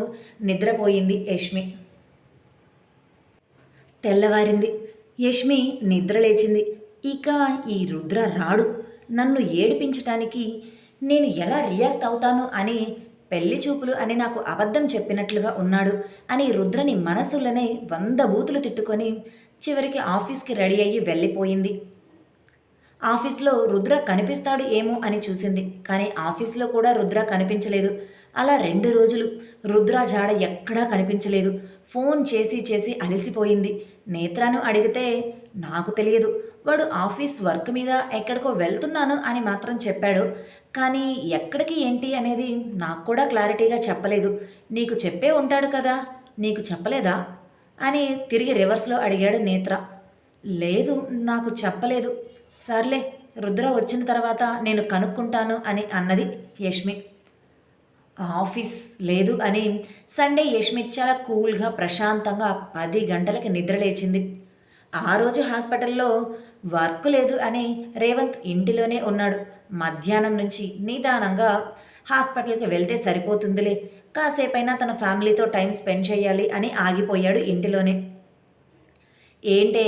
నిద్రపోయింది యష్మి. తెల్లవారింది. యష్మి నిద్ర లేచింది. ఇక ఈ రుద్ర రాడు, నన్ను ఏడిపించటానికి నేను ఎలా రియాక్ట్ అవుతాను అని, పెళ్లి చూపులు అని నాకు అబద్ధం చెప్పినట్లుగా ఉన్నాడు అని రుద్రని మనసులోనే 100 బూతులు తిట్టుకొని చివరికి ఆఫీస్కి రెడీ అయ్యి వెళ్ళిపోయింది. ఆఫీస్లో రుద్ర కనిపిస్తాడు ఏమో అని చూసింది. కానీ ఆఫీస్లో కూడా రుద్ర కనిపించలేదు. అలా 2 రోజులు రుద్ర జాడ ఎక్కడా కనిపించలేదు. ఫోన్ చేసి చేసి అలసిపోయింది. నేత్రాను అడిగితే నాకు తెలియదు, వాడు ఆఫీస్ వర్క్ మీద ఎక్కడికో వెళ్తున్నాను అని మాత్రం చెప్పాడు. కానీ ఎక్కడికి ఏంటి అనేది నాకు కూడా క్లారిటీగా చెప్పలేదు. నీకు చెప్పే ఉంటాడు కదా, నీకు చెప్పలేదా అని తిరిగి రివర్స్లో అడిగాడు నేత్ర. లేదు, నాకు చెప్పలేదు. సర్లే, రుద్ర వచ్చిన తర్వాత నేను కనుక్కుంటాను అని అన్నది యష్మి. ఆఫీస్ లేదు అని సండే యష్మి చాలా కూల్గా ప్రశాంతంగా 10 గంటలకి నిద్ర లేచింది. ఆ రోజు హాస్పిటల్లో వర్క్ లేదు అని రేవంత్ ఇంటిలోనే ఉన్నాడు. మధ్యాహ్నం నుంచి నిదానంగా హాస్పిటల్కి వెళ్తే సరిపోతుందిలే, కాసేపైనా తన ఫ్యామిలీతో టైం స్పెండ్ చేయాలి అని ఆగిపోయాడు ఇంటిలోనే. ఏంటే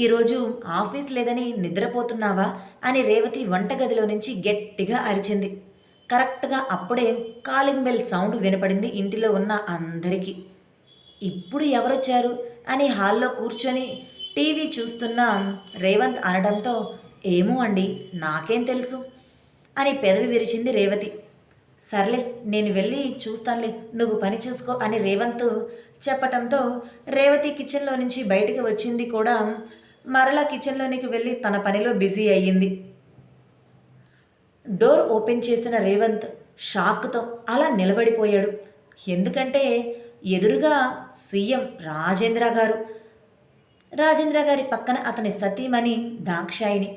ఈరోజు ఆఫీస్ లేదని నిద్రపోతున్నావా అని రేవతి వంటగదిలో నుంచి గట్టిగా అరిచింది. కరెక్ట్గా అప్పుడే కాలింగ్ బెల్ సౌండ్ వినపడింది ఇంటిలో ఉన్న అందరికీ. ఇప్పుడు ఎవరొచ్చారు అని హాల్లో కూర్చొని టీవీ చూస్తున్న రేవంత్ అనడంతో, ఏమో అండి, నాకేం తెలుసు అని పెదవి విరిచింది రేవతి. సర్లే, నేను వెళ్ళి చూస్తానులే, నువ్వు పని చూసుకో అని రేవంత్ చెప్పటంతో రేవతి కిచెన్లో నుంచి బయటికి వచ్చింది కూడా మరలా కిచెన్లోనికి వెళ్ళి తన పనిలో బిజీ అయ్యింది. డోర్ ఓపెన్ చేసిన రేవంత్ షాక్తో అలా నిలబడిపోయాడు. ఎందుకంటే ఎదురుగా సీఎం రాజేంద్ర గారు, రాజేంద్ర గారి పక్కన అతని సతీమణి దాక్షాయిని,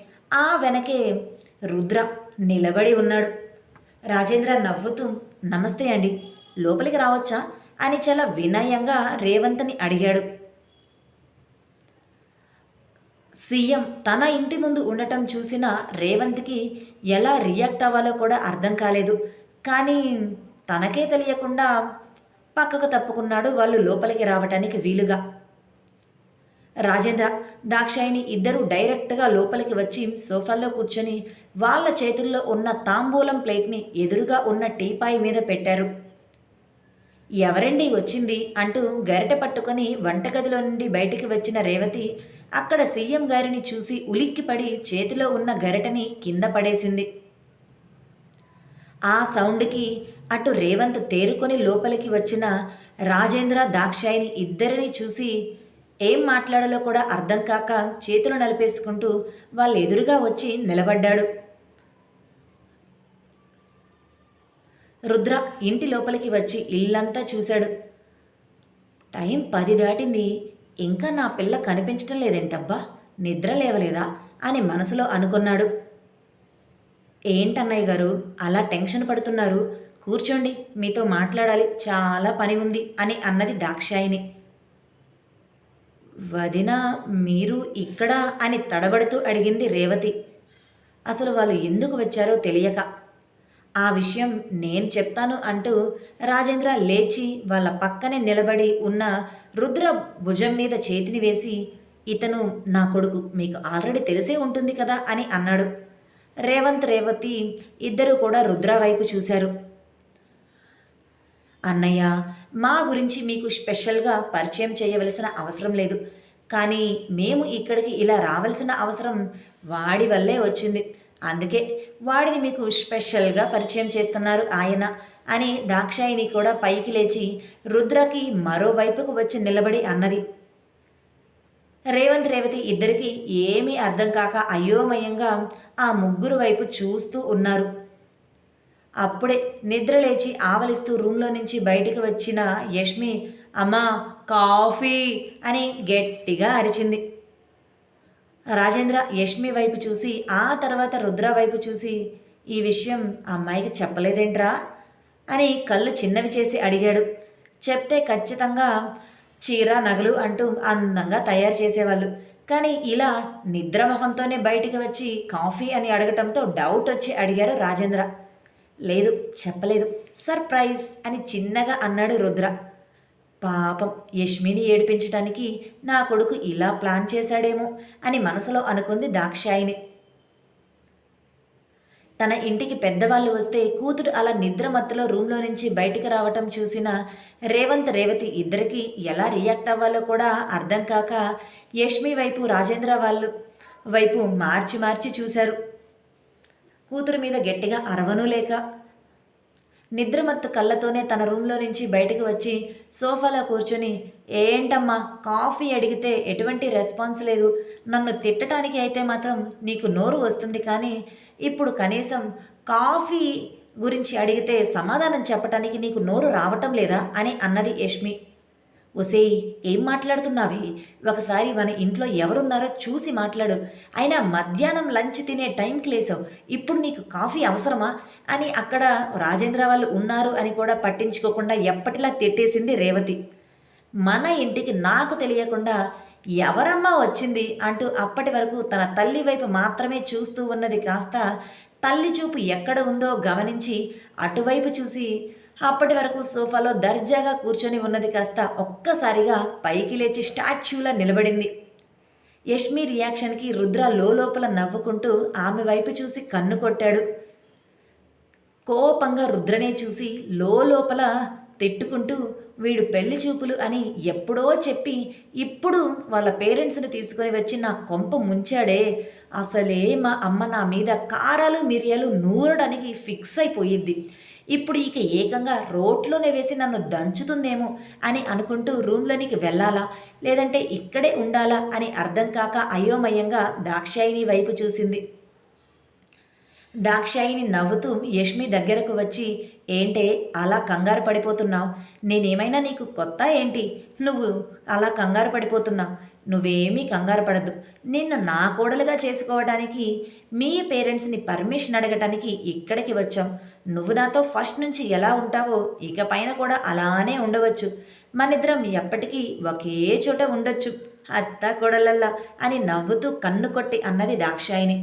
ఆ వెనకే రుద్ర నిలబడి ఉన్నాడు. రాజేంద్ర నవ్వుతూ, నమస్తే అండి, లోపలికి రావచ్చా అని చాలా వినయంగా రేవంత్ని అడిగాడు. సీఎం తన ఇంటి ముందు ఉండటం చూసిన రేవంత్కి ఎలా రియాక్ట్ అవ్వాలో కూడా అర్థం కాలేదు. కానీ తనకే తెలియకుండా పక్కకు తప్పుకున్నాడు వాళ్ళు లోపలికి రావటానికి వీలుగా. రాజేంద్ర, దాక్షాయిని ఇద్దరూ డైరెక్ట్గా లోపలికి వచ్చి సోఫాల్లో కూర్చొని వాళ్ళ చేతుల్లో ఉన్న తాంబూలం ప్లేట్ని ఎదురుగా ఉన్న టీపాయి మీద పెట్టారు. ఎవరండి వచ్చింది అంటూ గరిటె పట్టుకొని వంటగదిలో నుండి బయటికి వచ్చిన రేవతి అక్కడ సీఎం గారిని చూసి ఉలిక్కిపడి చేతిలో ఉన్న గరిటెని కింద పడేసింది. ఆ సౌండ్కి అటు రేవంత్ తేరుకొని లోపలికి వచ్చిన రాజేంద్ర, దాక్షాయిని ఇద్దరిని చూసి ఏం మాట్లాడాలో కూడా అర్థం కాక చేతులు నలిపేసుకుంటూ వాళ్ళ ఎదురుగా వచ్చి నిలబడ్డాడు. రుద్ర ఇంటి లోపలికి వచ్చి ఇల్లంతా చూశాడు. టైం 10 దాటింది, ఇంకా నా పిల్ల కనిపించటం లేదేంటబ్బా, నిద్ర లేవలేదా అని మనసులో అనుకున్నాడు. ఏంటన్నయ్య గారు అలా టెన్షన్ పడుతున్నారు, కూర్చోండి, మీతో మాట్లాడాలి, చాలా పని ఉంది అని అన్నది దాక్షాయిని. వదిన, మీరు ఇక్కడ అని తడబడుతూ అడిగింది రేవతి. అసలు వాళ్ళు ఎందుకు వచ్చారో తెలియక. ఆ విషయం నేను చెప్తాను అంటూ రాజేంద్ర లేచి వాళ్ళ పక్కనే నిలబడి ఉన్న రుద్ర భుజం మీద చేతిని వేసి, ఇతను నా కొడుకు, మీకు ఆల్రెడీ తెలిసే ఉంటుంది కదా అని అన్నాడు. రేవంత్, రేవతి ఇద్దరూ కూడా రుద్ర వైపు చూశారు. అన్నయ్య, మా గురించి మీకు స్పెషల్గా పరిచయం చేయవలసిన అవసరం లేదు, కానీ మేము ఇక్కడికి ఇలా రావాల్సిన అవసరం వాడి వల్లే వచ్చింది, అందుకే వాడిని మీకు స్పెషల్గా పరిచయం చేస్తున్నారు ఆయన అని దాక్షాయిని కూడా పైకి లేచి రుద్రకి మరోవైపుకు వచ్చి నిలబడి అన్నది. రేవంత్, రేవతి ఇద్దరికి ఏమీ అర్థం కాక అయోమయంగా ఆ ముగ్గురు వైపు చూస్తూ ఉన్నారు. అప్పుడే నిద్రలేచి ఆవలిస్తూ రూమ్లో నుంచి బయటికి వచ్చిన యష్మి, అమ్మా కాఫీ అని గట్టిగా అరిచింది. రాజేంద్ర యష్మి వైపు చూసి ఆ తర్వాత రుద్ర వైపు చూసి, ఈ విషయం అమ్మాయికి చెప్పలేదేంట్రా అని కళ్ళు చిన్నవి చేసి అడిగాడు. చెప్తే ఖచ్చితంగా చీర, నగలు అంటూ అందంగా తయారు చేసేవాళ్ళు, కానీ ఇలా నిద్రమొహంతోనే బయటికి వచ్చి కాఫీ అని అడగటంతో డౌట్ వచ్చి అడిగారు రాజేంద్ర. లేదు, చెప్పలేదు, సర్ప్రైజ్ అని చిన్నగా అన్నాడు రుద్ర. పాపం, యష్మిని ఏడిపించడానికి నా కొడుకు ఇలా ప్లాన్ చేశాడేమో అని మనసులో అనుకుంది దాక్షాయిని. తన ఇంటికి పెద్దవాళ్ళు వస్తే కూతురు అలా నిద్రమత్తులో రూమ్లో నుంచి బయటికి రావటం చూసిన రేవంత్, రేవతి ఇద్దరికి ఎలా రియాక్ట్ అవ్వాలో కూడా అర్థం కాక యష్మి వైపు, రాజేంద్ర వాళ్ళు వైపు మార్చి మార్చి చూశారు. కూతురు మీద గట్టిగా అరవనూ లేక నిద్రమత్తు కళ్ళతోనే తన రూమ్లో నుంచి బయటకు వచ్చి సోఫాలో కూర్చొని, ఏంటమ్మా కాఫీ అడిగితే ఎటువంటి రెస్పాన్స్ లేదు, నన్ను తిట్టడానికి అయితే మాత్రం నీకు నోరు వస్తుంది, కానీ ఇప్పుడు కనీసం కాఫీ గురించి అడిగితే సమాధానం చెప్పటానికి నీకు నోరు రావటం లేదా అని అన్నది యష్మి. ఒసేయ్, ఏం మాట్లాడుతున్నావే, ఒకసారి మన ఇంట్లో ఎవరున్నారో చూసి మాట్లాడు, అయినా మధ్యాహ్నం లంచ్ తినే టైంకి లేసావు, ఇప్పుడు నీకు కాఫీ అవసరమా అని అక్కడ రాజేంద్ర వాళ్ళు ఉన్నారు అని కూడా పట్టించుకోకుండా ఎప్పటిలా తిట్టేసింది రేవతి. మన ఇంటికి నాకు తెలియకుండా ఎవరమ్మా వచ్చింది అంటూ అప్పటి వరకు తన తల్లి వైపు మాత్రమే చూస్తూ ఉన్నది కాస్త తల్లి చూపు ఎక్కడ ఉందో గమనించి అటువైపు చూసి అప్పటి వరకు సోఫాలో దర్జాగా కూర్చొని ఉన్నది కాస్త ఒక్కసారిగా పైకి లేచి స్టాచ్యూలా నిలబడింది. యష్మి రియాక్షన్కి రుద్ర లోపల నవ్వుకుంటూ ఆమె వైపు చూసి కన్ను కొట్టాడు. కోపంగా రుద్రనే చూసి లోపల తిట్టుకుంటూ వీడు పెళ్లి చూపులు అని ఎప్పుడో చెప్పి ఇప్పుడు వాళ్ళ పేరెంట్స్ని తీసుకొని వచ్చి నా కొంప ముంచాడే, అసలే మా అమ్మ నా మీద కారాలు మిరియాలు నూరడానికి ఫిక్స్ అయిపోయిద్ది, ఇప్పుడు ఇక ఏకంగా రోట్లోనే వేసి నన్ను దంచుతుందేమో అని అనుకుంటూ రూమ్లోనికి వెళ్ళాలా లేదంటే ఇక్కడే ఉండాలా అని అర్థం కాక అయోమయంగా దాక్షాయిని వైపు చూసింది. దాక్షాయిని నవ్వుతూ యష్మి దగ్గరకు వచ్చి, ఏంటే అలా కంగారు పడిపోతున్నావు? నేనేమైనా నీకు కొత్త ఏంటి నువ్వు అలా కంగారు పడిపోతున్నావు? నువ్వేమీ కంగారు పడద్దు. నిన్ను నా కోడలుగా చేసుకోవడానికి మీ పేరెంట్స్ని పర్మిషన్ అడగటానికి ఇక్కడికి వచ్చాం. నువ్వు నాతో ఫస్ట్ నుంచి ఎలా ఉంటావో ఇక పైన కూడా అలానే ఉండవచ్చు. మనిద్దరం ఎప్పటికీ ఒకే చోట ఉండొచ్చు, అత్త కోడలల్లా అని నవ్వుతూ కన్ను కొట్టి అన్నది దాక్షాయిని.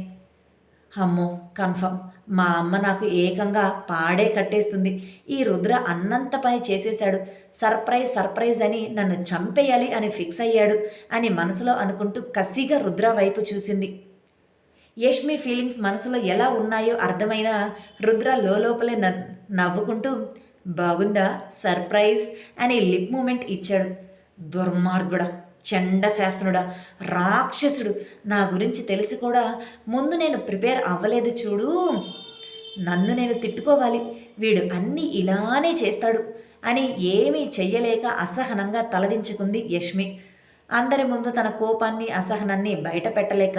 అమ్మో కన్ఫర్మ్, మా అమ్మ నాకు ఏకంగా పాడే కట్టేస్తుంది. ఈ రుద్ర అన్నంత పని చేసేశాడు, సర్ప్రైజ్ అని నన్ను చంపేయాలి అని ఫిక్స్ అయ్యాడు అని మనసులో అనుకుంటూ కసిగా రుద్ర వైపు చూసింది. యష్మి ఫీలింగ్స్ మనసులో ఎలా ఉన్నాయో అర్థమైన రుద్ర లోపలే నవ్వుకుంటూ బాగుందా సర్ప్రైజ్ అని లిప్ మూమెంట్ ఇచ్చాడు. దుర్మార్గుడా, చండశాసనుడా, రాక్షసుడు, నా గురించి తెలిసి కూడా ముందు నేను ప్రిపేర్ అవ్వలేదు చూడు, నన్ను నేను తిట్టుకోవాలి, వీడు అన్నీ ఇలానే చేస్తాడు అని ఏమీ చెయ్యలేక అసహనంగా తలదించుకుంది యష్మి. అందరి ముందు తన కోపాన్ని అసహనాన్ని బయట పెట్టలేక.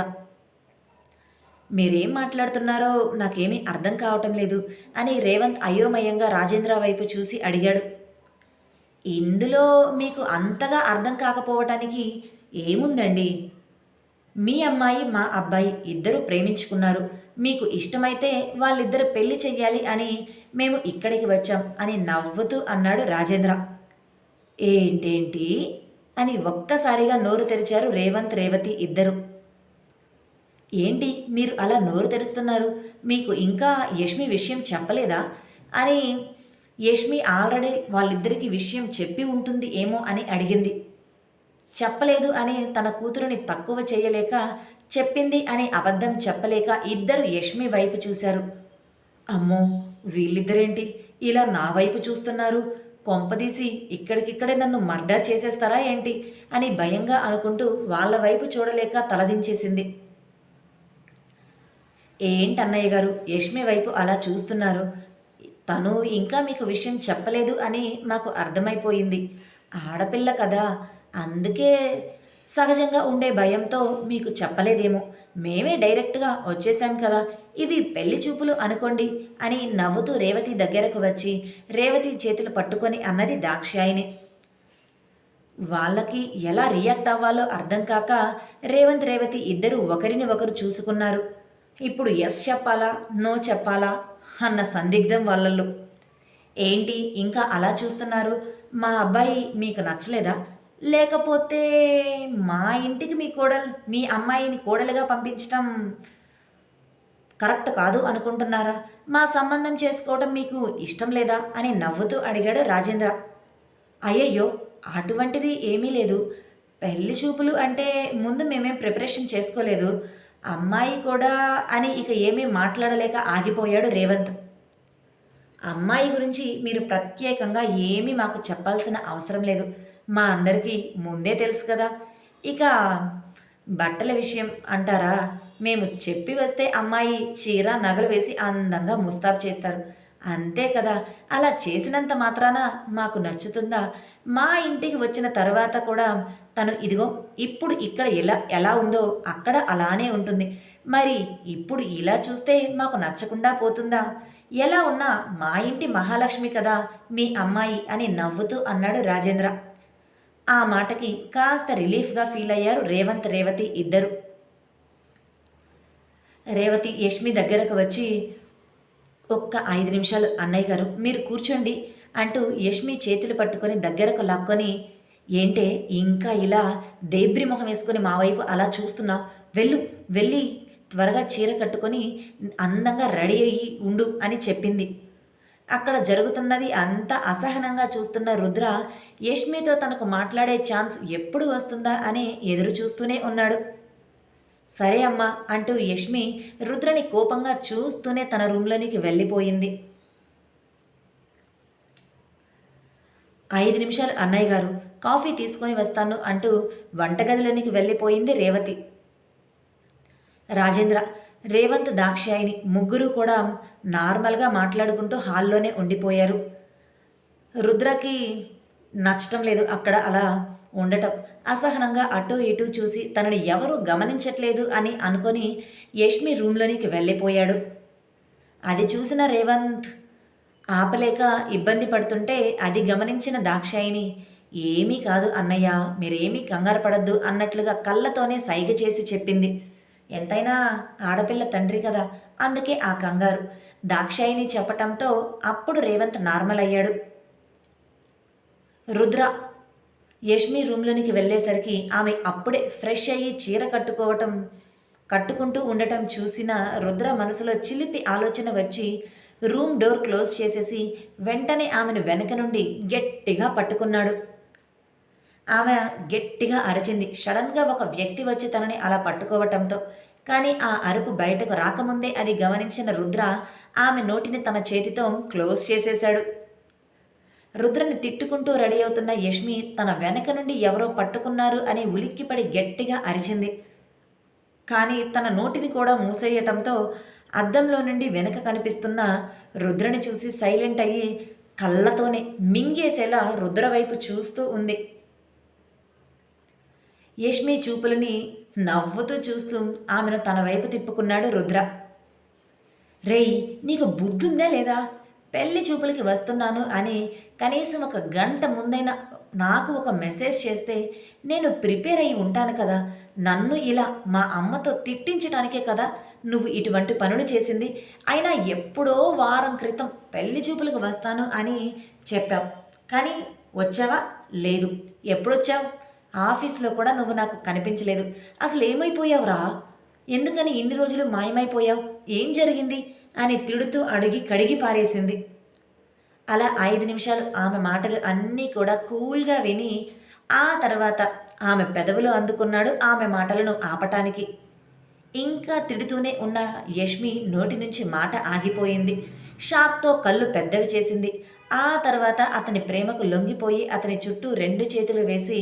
మీరేం మాట్లాడుతున్నారో నాకేమీ అర్థం కావటం లేదు అని రేవంత్ అయోమయంగా రాజేంద్ర వైపు చూసి అడిగాడు. ఇందులో మీకు అంతగా అర్థం కాకపోవటానికి ఏముందండి? మీ అమ్మాయి మా అబ్బాయి ఇద్దరు ప్రేమించుకున్నారు, మీకు ఇష్టమైతే వాళ్ళిద్దరు పెళ్లి చెయ్యాలి అని మేము ఇక్కడికి వచ్చాం అని నవ్వుతూ అన్నాడు రాజేంద్ర. ఏంటేంటి అని ఒక్కసారిగా నోరు తెరిచారు రేవంత్ రేవతి ఇద్దరు. ఏంటి మీరు అలా నోరు తెరుస్తున్నారు? మీకు ఇంకా యష్మి విషయం చెప్పలేదా అని యష్మి ఆల్రెడీ వాళ్ళిద్దరికీ విషయం చెప్పి ఉంటుంది ఏమో అని అడిగింది. చెప్పలేదు అని తన కూతురుని తక్కువ చేయలేక, చెప్పింది అని అబద్ధం చెప్పలేక ఇద్దరు యష్మి వైపు చూశారు. అమ్మో వీళ్ళిద్దరేంటి ఇలా నా వైపు చూస్తున్నారు? కొంపదీసి ఇక్కడికిక్కడే నన్ను మర్డర్ చేసేస్తారా ఏంటి అని భయంగా అనుకుంటూ వాళ్ళ వైపు చూడలేక తలదించేసింది. ఏంటన్నయ్య గారు యష్మి వైపు అలా చూస్తున్నారు? తను ఇంకా మీకు విషయం చెప్పలేదు అని మాకు అర్థమైపోయింది. ఆడపిల్ల కదా, అందుకే సహజంగా ఉండే భయంతో మీకు చెప్పలేదేమో. మేమే డైరెక్ట్గా వచ్చేసాం కదా, ఇవి పెళ్లి చూపులు అనుకోండి అని నవ్వుతూ రేవతి దగ్గరకు వచ్చి రేవతి చేతులు పట్టుకొని అన్నది దాక్షాయిని. వాళ్ళకి ఎలా రియాక్ట్ అవ్వాలో అర్థం కాక రేవంత్ రేవతి ఇద్దరు ఒకరిని ఒకరు చూసుకున్నారు. ఇప్పుడు ఎస్ చెప్పాలా నో చెప్పాలా అన్న సందిగ్ధం వాళ్ళల్లో. ఏంటి ఇంకా అలా చూస్తున్నారు? మా అబ్బాయి మీకు నచ్చలేదా? లేకపోతే మా ఇంటికి మీ అమ్మాయిని కోడలుగా పంపించటం కరెక్ట్ కాదు అనుకుంటున్నారా? మా సంబంధం చేసుకోవటం మీకు ఇష్టం లేదా అని నవ్వుతూ అడిగాడు రాజేంద్ర. అయ్యయ్యో అటువంటిది ఏమీ లేదు. పెళ్లి చూపులు అంటే ముందు మేమేం ప్రిపరేషన్ చేసుకోలేదు, అమ్మాయి కూడా అని ఇక ఏమీ మాట్లాడలేక ఆగిపోయాడు రేవంత్. అమ్మాయి గురించి మీరు ప్రత్యేకంగా ఏమీ మాకు చెప్పాల్సిన అవసరం లేదు, మా అందరికీ ముందే తెలుసు కదా. ఇక బట్టల విషయం అంటారా? మేము చెప్పి వస్తే అమ్మాయి చీర నగలు వేసి అందంగా ముస్తాబు చేస్తారు, అంతే కదా. అలా చేసినంత మాత్రాన మాకు నచ్చుతుందా? మా ఇంటికి వచ్చిన తర్వాత కూడా తను ఇదిగో ఇప్పుడు ఇక్కడ ఎలా ఉందో అక్కడ అలానే ఉంటుంది. మరి ఇప్పుడు ఇలా చూస్తే మాకు నచ్చకుండా పోతుందా? ఎలా ఉన్నా మా ఇంటి మహాలక్ష్మి కదా మీ అమ్మాయి అని నవ్వుతూ అన్నాడు రాజేంద్ర. ఆ మాటకి కాస్త రిలీఫ్గా ఫీల్ అయ్యారు రేవంత్ రేవతి ఇద్దరు. రేవతి యష్మి దగ్గరకు వచ్చి, ఒక్క 5 నిమిషాలు అన్నయ్య గారు మీరు కూర్చోండి అంటూ యష్మి చేతులు పట్టుకొని దగ్గరకు లాక్కొని, ఏంటే ఇంకా ఇలా దేబ్రి మొహం వేసుకుని మా వైపు అలా చూస్తున్నావు? వెళ్ళి త్వరగా చీర కట్టుకొని అందంగా రెడీ అయ్యి ఉండు అని చెప్పింది. అక్కడ జరుగుతున్నది అంతా అసహనంగా చూస్తున్న రుద్ర యష్మితో తనకు మాట్లాడే ఛాన్స్ ఎప్పుడు వస్తుందా అని ఎదురు చూస్తూనే ఉన్నాడు. సరే అమ్మా అంటూ యష్మి రుద్రని కోపంగా చూస్తూనే తన రూమ్లోనికి వెళ్ళిపోయింది. 5 నిమిషాలు అన్నయ్య గారు, కాఫీ తీసుకొని వస్తాను అంటూ వంటగదిలోనికి వెళ్ళిపోయింది రేవతి. రాజేంద్ర, రేవంత్, దాక్షాయిని ముగ్గురు కూడా నార్మల్గా మాట్లాడుకుంటూ హాల్లోనే ఉండిపోయారు. రుద్రకి నచ్చటం లేదు అక్కడ అలా ఉండటం. అసహనంగా అటూ ఇటూ చూసి తనని ఎవరూ గమనించట్లేదు అని అనుకొని యష్మి రూమ్లోనికి వెళ్ళిపోయాడు. అది చూసిన రేవంత్ ఆపలేక ఇబ్బంది పడుతుంటే అది గమనించిన దాక్షాయిని, ఏమీ కాదు అన్నయ్య, మీరేమీ కంగారు పడద్దు అన్నట్లుగా కళ్ళతోనే సైగ చేసి చెప్పింది. ఎంతైనా ఆడపిల్ల తండ్రి కదా, అందుకే ఆ కంగారు. దాక్షాయిని చెప్పటంతో అప్పుడు రేవంత్ నార్మల్ అయ్యాడు. రుద్ర యష్మి రూమ్లోనికి వెళ్ళేసరికి ఆమె అప్పుడే ఫ్రెష్ అయ్యి చీర కట్టుకుంటూ ఉండటం చూసిన రుద్ర మనసులో చిలిపి ఆలోచన వచ్చి రూమ్ డోర్ క్లోజ్ చేసేసి వెంటనే ఆమెను వెనక నుండి గట్టిగా పట్టుకున్నాడు. ఆమె గట్టిగా అరిచింది. సడన్గా ఒక వ్యక్తి వచ్చి తనని అలా పట్టుకోవటంతో. కానీ ఆ అరుపు బయటకు రాకముందే అది గమనించిన రుద్ర ఆమె నోటిని తన చేతితో క్లోజ్ చేసేశాడు. రుద్రని తిట్టుకుంటూ రెడీ అవుతున్న యష్మి తన వెనక నుండి ఎవరో పట్టుకున్నారు అని ఉలిక్కిపడి గట్టిగా అరిచింది. కానీ తన నోటిని కూడా మూసేయటంతో అద్దంలో నుండి వెనక కనిపిస్తున్న రుద్రని చూసి సైలెంట్ అయ్యి కళ్ళతోనే మింగేసేలా రుద్ర వైపు చూస్తూ ఉంది. యష్మి చూపులని నవ్వుతూ చూస్తూ ఆమెను తన వైపు తిప్పుకున్నాడు రుద్ర. రేయ్, నీకు బుద్ధుందా లేదా? పెళ్లి చూపులకి వస్తున్నాను అని కనీసం 1 గంట ముందైనా నాకు ఒక మెసేజ్ చేస్తే నేను ప్రిపేర్ అయి ఉంటాను కదా. నన్ను ఇలా మా అమ్మతో తిట్టించడానికే కదా నువ్వు ఇటువంటి పనులు చేసింది. అయినా ఎప్పుడో వారం క్రితం పెళ్లి చూపులకు వస్తాను అని చెప్పావు, కానీ వచ్చావా? లేదు. ఎప్పుడొచ్చావు? ఆఫీస్లో కూడా నువ్వు నాకు కనిపించలేదు. అసలు ఏమైపోయావురా? ఎందుకని ఇన్ని రోజులు మాయమైపోయావు? ఏం జరిగింది అని తిడుతూ అడిగి కడిగి పారేసింది. అలా 5 నిమిషాలు ఆమె మాటలు అన్నీ కూడా కూల్గా విని ఆ తర్వాత ఆమె పెదవులు అందుకున్నాడు ఆమె మాటలను ఆపటానికి. ఇంకా తిడుతూనే ఉన్న యష్మి నోటి నుంచి మాట ఆగిపోయింది. షాక్తో కళ్ళు పెద్దవి చేసింది. ఆ తర్వాత అతని ప్రేమకు లొంగిపోయి అతని చుట్టూ 2 చేతులు వేసి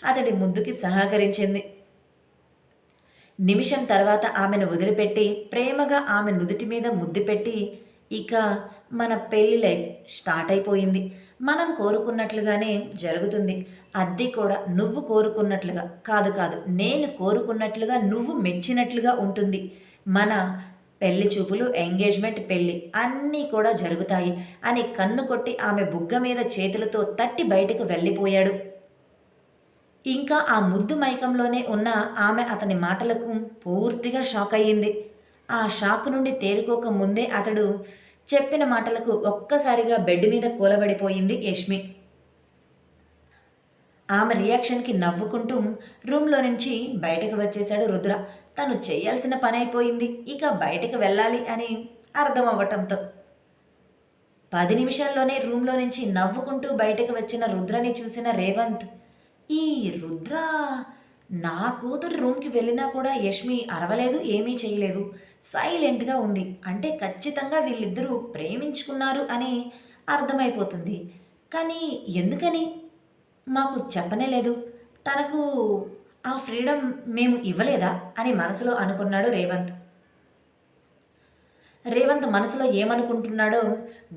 అతడి ముద్దుకి సహకరించింది. నిమిషం తర్వాత ఆమెను వదిలిపెట్టి ప్రేమగా ఆమె నుదుటి మీద ముద్దు పెట్టి, ఇక మన పెళ్లి లైఫ్ స్టార్ట్ అయిపోయింది. మనం కోరుకున్నట్లుగానే జరుగుతుంది. అది కూడా నువ్వు కోరుకున్నట్లుగా కాదు, నేను కోరుకున్నట్లుగా నువ్వు మెచ్చినట్లుగా ఉంటుంది. మన పెళ్లి చూపులు, ఎంగేజ్మెంట్, పెళ్లి అన్నీ కూడా జరుగుతాయి అని కన్ను కొట్టి ఆమె బుగ్గ మీద చేతులతో తట్టి బయటకు వెళ్ళిపోయాడు. ఇంకా ఆ ముద్దు మైకంలోనే ఉన్న ఆమె అతని మాటలకు పూర్తిగా షాక్ అయ్యింది. ఆ షాక్ నుండి తేరుకోక ముందే అతడు చెప్పిన మాటలకు ఒక్కసారిగా బెడ్ మీద కూలబడిపోయింది యష్మి. ఆమె రియాక్షన్కి నవ్వుకుంటూ రూమ్లో నుంచి బయటకు వచ్చేశాడు రుద్ర. తను చేయాల్సిన పని అయిపోయింది, ఇక బయటకు వెళ్ళాలి అని అర్థం అవ్వటంతో 10 నిమిషాల్లోనే రూమ్లో నుంచి నవ్వుకుంటూ బయటకు వచ్చిన రుద్రని చూసిన రేవంత్, ఈ రుద్ర నా కూతురు రూమ్కి వెళ్ళినా కూడా యష్మి అరవలేదు, ఏమీ చేయలేదు, సైలెంట్గా ఉంది. అంటే ఖచ్చితంగా వీళ్ళిద్దరూ ప్రేమించుకున్నారు అని అర్థమైపోతుంది. కానీ ఎందుకని మాకు చెప్పనే లేదు? తనకు ఆ ఫ్రీడమ్ మేము ఇవ్వలేదా అని మనసులో అనుకున్నాడు రేవంత్. రేవంత్ మనసులో ఏమనుకుంటున్నాడో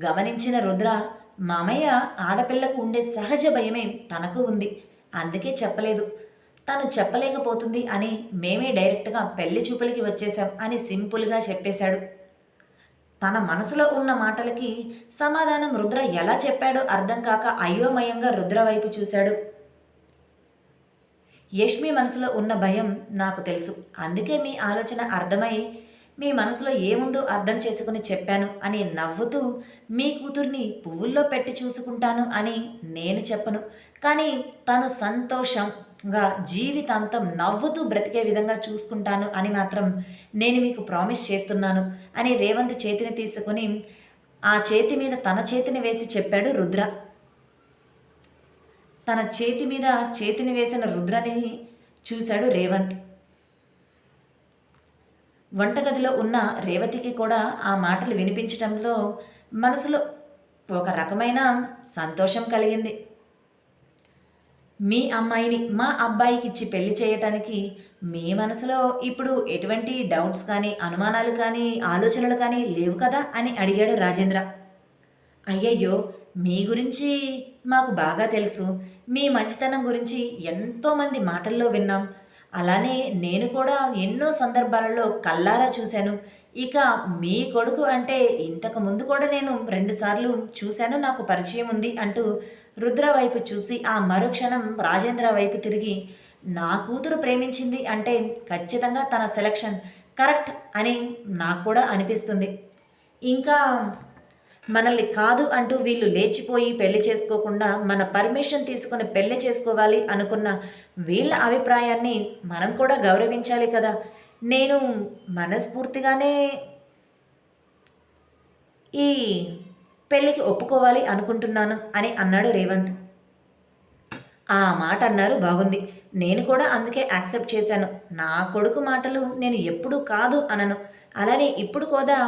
గమనించిన రుద్ర, మామయ్య ఆడపిల్లకు ఉండే సహజ భయమే తనకు ఉంది, అందుకే చెప్పలేదు. తను చెప్పలేకపోతుంది అని మేమే డైరెక్ట్గా పెళ్లి చూపులకి వచ్చేశాం అని సింపుల్గా చెప్పేశాడు. తన మనసులో ఉన్న మాటలకి సమాధానం రుద్ర ఎలా చెప్పాడో అర్థం కాక అయోమయంగా రుద్ర వైపు చూశాడు. యష్మి మనసులో ఉన్న భయం నాకు తెలుసు, అందుకే మీ ఆలోచన అర్థమై మీ మనసులో ఏముందో అర్థం చేసుకుని చెప్పాను అని నవ్వుతూ మీ కూతుర్ని పువ్వుల్లో పెట్టి చూసుకుంటాను అని నేను చెప్పను. కానీ తను సంతోషంగా జీవితాంతం నవ్వుతూ బ్రతికే విధంగా చూసుకుంటాను అని మాత్రం నేను మీకు ప్రామిస్ చేస్తున్నాను అని రేవంత్ చేతిని తీసుకుని ఆ చేతి మీద తన చేతిని వేసి చెప్పాడు రుద్ర. తన చేతి మీద చేతిని వేసిన రుద్రని చూశాడు రేవంత్. వంటగదిలో ఉన్న రేవతికి కూడా ఆ మాటలు వినిపించడంలో మనసులో ఒక రకమైన సంతోషం కలిగింది. మీ అమ్మాయిని మా అబ్బాయికి ఇచ్చి పెళ్లి చేయటానికి మీ మనసులో ఇప్పుడు ఎటువంటి డౌట్స్ కానీ అనుమానాలు కానీ ఆలోచనలు కానీ లేవు కదా అని అడిగాడు రాజేంద్ర. అయ్యయ్యో, మీ గురించి మాకు బాగా తెలుసు. మీ మంచితనం గురించి ఎంతోమంది మాటల్లో విన్నాం. అలానే నేను కూడా ఎన్నో సందర్భాలలో కల్లారా చూశాను. ఇక మీ కొడుకు అంటే ఇంతకు ముందు కూడా నేను 2 సార్లు చూశాను, నాకు పరిచయం ఉంది అంటూ రుద్ర వైపు చూసి ఆ మరుక్షణం రాజేంద్ర వైపు తిరిగి నా కూతురు ప్రేమించింది అంటే ఖచ్చితంగా తన సెలక్షన్ కరెక్ట్ అని నాకు కూడా అనిపిస్తుంది. ఇంకా మనల్ని కాదు అంటూ వీళ్ళు లేచిపోయి పెళ్లి చేసుకోకుండా మన పర్మిషన్ తీసుకుని పెళ్లి చేసుకోవాలి అనుకున్న వీళ్ళ అభిప్రాయాన్ని మనం కూడా గౌరవించాలి కదా. నేను మనస్ఫూర్తిగానే ఈ పెళ్ళికి ఒప్పుకోవాలి అనుకుంటున్నాను అని అన్నాడు రేవంత్. ఆ మాట అన్నారు, బాగుంది. నేను కూడా అందుకే యాక్సెప్ట్ చేశాను. నా కొడుకు మాటలు నేను ఎప్పుడూ కాదు అనను. అలానే ఇప్పుడు కూడా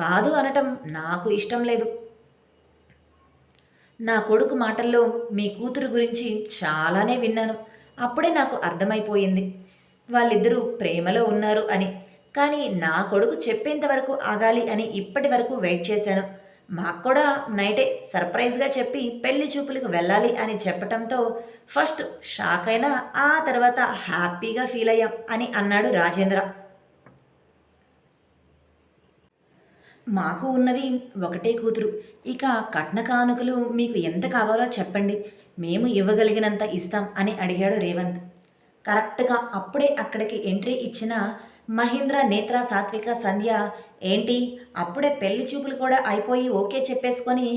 కాదు అనటం నాకు ఇష్టం లేదు. నా కొడుకు మాటల్లో మీ కూతురు గురించి చాలానే విన్నాను. అప్పుడే నాకు అర్థమైపోయింది వాళ్ళిద్దరూ ప్రేమలో ఉన్నారు అని. కానీ నా కొడుకు చెప్పేంత వరకు ఆగాలి అని ఇప్పటి వరకు వెయిట్ చేశాను. మాకు కూడా నైటే సర్ప్రైజ్గా చెప్పి పెళ్లి చూపులకు వెళ్ళాలి అని చెప్పటంతో ఫస్ట్ షాక్ అయినా ఆ తర్వాత హ్యాపీగా ఫీల్ అయ్యాం అని అన్నాడు రాజేంద్ర. మాకు ఉన్నది ఒకటే కూతురు. ఇక కట్న కానుకలు మీకు ఎంత కావాలో చెప్పండి, మేము ఇవ్వగలిగినంత ఇస్తాం అని అడిగాడు రేవంత్. కరెక్ట్గా అప్పుడే అక్కడికి ఎంట్రీ ఇచ్చిన మహేంద్ర, నేత్ర, సాత్విక, సంధ్య ఏంటి అప్పుడే పెళ్లి చూపులు కూడా అయిపోయి ఓకే చెప్పేసుకొని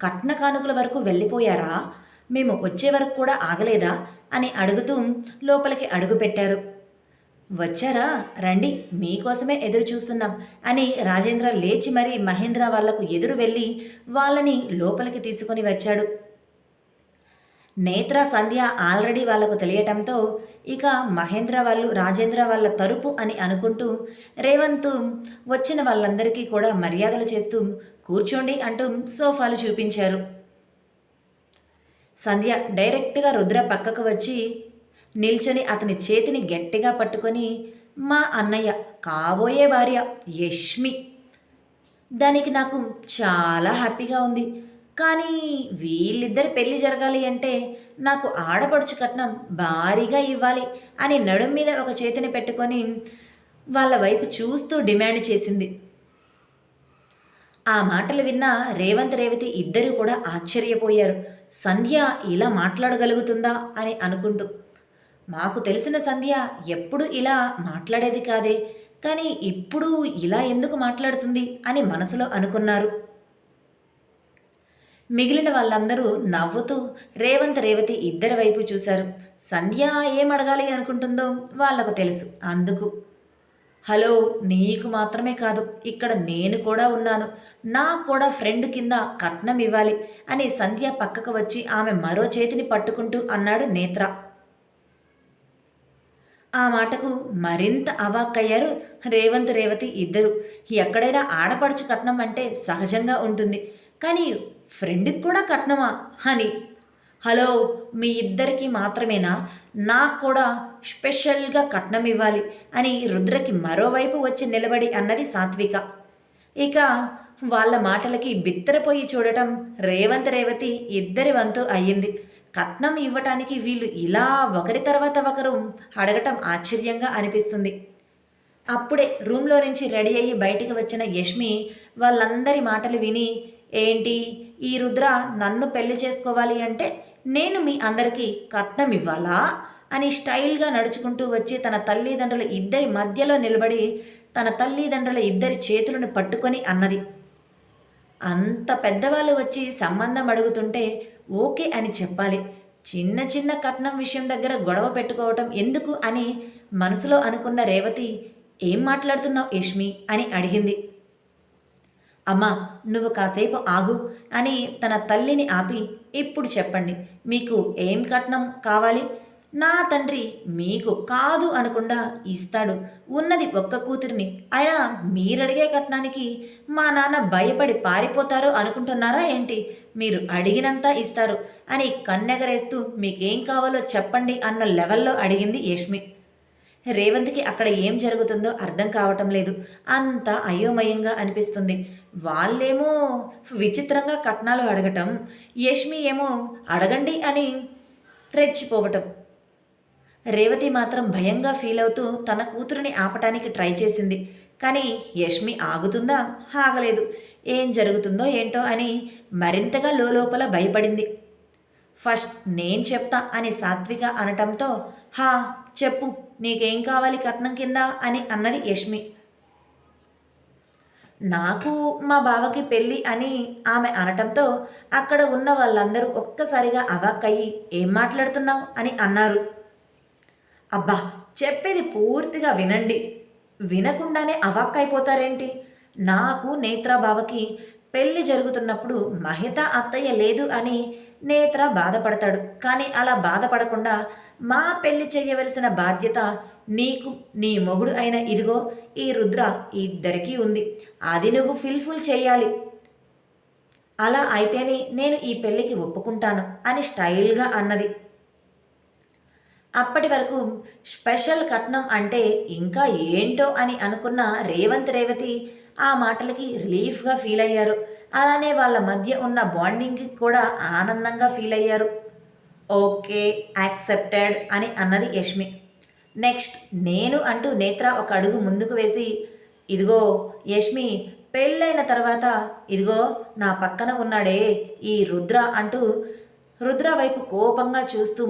కట్న కానుకల వరకు వెళ్ళిపోయారా? మేము వచ్చే వరకు కూడా ఆగలేదా అని అడుగుతూ లోపలికి అడుగుపెట్టారు. వచ్చారా, రండి, మీకోసమే ఎదురు చూస్తున్నాం అని రాజేంద్ర లేచి మరీ మహేంద్ర వాళ్లకు ఎదురు వెళ్ళి వాళ్ళని లోపలికి తీసుకొని వచ్చాడు. నేత్ర, సంధ్య ఆల్రెడీ వాళ్లకు తెలియటంతో ఇక మహేంద్ర వాళ్ళు రాజేంద్ర వాళ్ళ తరపు అని అనుకుంటూ రేవంత్ వచ్చిన వాళ్ళందరికీ కూడా మర్యాదలు చేస్తూ కూర్చోండి అంటూ సోఫాలు చూపించారు. సంధ్య డైరెక్ట్గా రుద్ర పక్కకు వచ్చి నిల్చొని అతని చేతిని గట్టిగా పట్టుకొని మా అన్నయ్య కాబోయే భార్య యష్మి, దానికి నాకు చాలా హ్యాపీగా ఉంది. కానీ వీళ్ళిద్దరి పెళ్లి జరగాలి అంటే నాకు ఆడపడుచు కట్నం భారీగా ఇవ్వాలి అని నడుం మీద ఒక చేతిని పెట్టుకొని వాళ్ళ వైపు చూస్తూ డిమాండ్ చేసింది. ఆ మాటలు విన్న రేవంత్, రేవతి ఇద్దరూ కూడా ఆశ్చర్యపోయారు. సంధ్య ఇలా మాట్లాడగలుగుతుందా అని అనుకుంటూ. మాకు తెలిసిన సంధ్య ఎప్పుడు ఇలా మాట్లాడేది కాదే, కానీ ఇప్పుడు ఇలా ఎందుకు మాట్లాడుతుంది అని మనసులో అనుకున్నారు. మిగిలిన వాళ్ళందరూ నవ్వుతూ రేవంత్, రేవతి ఇద్దరి వైపు చూశారు. సంధ్య ఏం అడగాలి అనుకుంటుందో వాళ్లకు తెలుసు. అందుకు హలో, నీకు మాత్రమే కాదు, ఇక్కడ నేను కూడా ఉన్నాను, నాకు కూడా ఫ్రెండ్ కింద కట్నం ఇవ్వాలి అని సంధ్య పక్కకు వచ్చి ఆమె మరో చేతిని పట్టుకుంటూ అన్నాడు నేత్ర. ఆ మాటకు మరింత అవాక్కయ్యారు రేవంత్, రేవతి ఇద్దరు. ఎక్కడైనా ఆడపడుచు కట్నం అంటే సహజంగా ఉంటుంది, కానీ ఫ్రెండ్కి కూడా కట్నమా అని. హలో, మీ ఇద్దరికి మాత్రమేనా, నాకు కూడా స్పెషల్గా కట్నం ఇవ్వాలి అని రుద్రకి మరోవైపు వచ్చి నిలబడి అన్నది సాత్విక. ఇక వాళ్ళ మాటలకి బిత్తరపోయి చూడటం రేవంత్, రేవతి ఇద్దరి వంతు అయ్యింది. కట్నం ఇవ్వటానికి వీళ్ళు ఇలా ఒకరి తర్వాత ఒకరు అడగటం ఆశ్చర్యంగా అనిపిస్తుంది. అప్పుడే రూమ్లో నుంచి రెడీ అయ్యి బయటికి వచ్చిన యష్మి వాళ్ళందరి మాటలు విని, ఏంటి ఈ రుద్ర నన్ను పెళ్లి చేసుకోవాలి అంటే నేను మీ అందరికీ కట్నం ఇవ్వాలా అని స్టైల్గా నడుచుకుంటూ వచ్చి తన తల్లిదండ్రులు ఇద్దరి మధ్యలో నిలబడి తన తల్లిదండ్రుల ఇద్దరి చేతులను పట్టుకొని అన్నది. అంత పెద్దవాళ్ళు వచ్చి సంబంధం అడుగుతుంటే ఓకే అని చెప్పాలి. చిన్న చిన్న కట్నం విషయం దగ్గర గొడవ పెట్టుకోవటం ఎందుకు అని మనసులో అనుకున్న రేవతి, ఏం మాట్లాడుతున్నావు యష్మి అని అడిగింది. అమ్మా, నువ్వు కాసేపు ఆగు అని తన తల్లిని ఆపి, ఇప్పుడు చెప్పండి, మీకు ఏం కట్నం కావాలి? నా తండ్రి మీకు కాదు అనకుండా ఇస్తాడు. ఉన్నది ఒక్క కూతురిని. అయినా మీరడిగే కట్నానికి మా నాన్న భయపడి పారిపోతారో అనుకుంటున్నారా ఏంటి? మీరు అడిగినంత ఇస్తారు అని కన్నెగరేస్తూ మీకేం కావాలో చెప్పండి అన్న లెవెల్లో అడిగింది యష్మి. రేవంత్కి అక్కడ ఏం జరుగుతుందో అర్థం కావటం లేదు. అంత అయోమయంగా అనిపిస్తుంది. వాళ్ళేమో విచిత్రంగా కట్నాలు అడగటం, యష్మి ఏమో అడగండి అని రెచ్చిపోవటం. రేవతి మాత్రం భయంగా ఫీల్ అవుతూ తన కూతురిని ఆపటానికి ట్రై చేసింది. కానీ యష్మి ఆగుతుందా? ఆగలేదు. ఏం జరుగుతుందో ఏంటో అని మరింతగా లోపల భయపడింది. ఫస్ట్ నేను చెప్తా అని సాత్విక అనటంతో, హా చెప్పు, నీకేం కావాలి కట్నం కింద అని అన్నది యష్మి. నాకు మా బావకి పెళ్ళి అని ఆమె అనటంతో అక్కడ ఉన్న వాళ్ళందరూ ఒక్కసారిగా అవాక్కయ్యి, ఏం మాట్లాడుతున్నావు అని అన్నారు. అబ్బా, చెప్పేది పూర్తిగా వినండి. వినకుండానే అవాక్కైపోతారేంటి? నాకు నేత్ర బావకి పెళ్ళి జరుగుతున్నప్పుడు మహిత అత్తయ్య లేదు అని నేత్ర బాధపడతాడు. కానీ అలా బాధపడకుండా మా పెళ్లి చేయవలసిన బాధ్యత నీకు, నీ మొగుడు అయిన ఇదిగో ఈ రుద్ర ఇద్దరికీ ఉంది. అది నువ్వు ఫుల్ఫిల్ చేయాలి. అలా అయితేనే నేను ఈ పెళ్ళికి ఒప్పుకుంటాను అని స్టైల్గా అన్నది. అప్పటి వరకు స్పెషల్ కట్నం అంటే ఇంకా ఏంటో అని అనుకున్న రేవతి ఆ మాటలకి రిలీఫ్గా ఫీల్ అయ్యారు. అలానే వాళ్ళ మధ్య ఉన్న బాండింగ్కి కూడా ఆనందంగా ఫీల్ అయ్యారు. ఓకే, యాక్సెప్టెడ్ అని అన్నది యష్మి. నెక్స్ట్ నేను అంటూ నేత్ర ఒక అడుగు ముందుకు వేసి, ఇదిగో యష్మి, పెళ్ళైన తర్వాత ఇదిగో నా పక్కన ఉన్నాడే ఈ రుద్ర అంటూ రుద్ర వైపు కోపంగా చూస్తూ,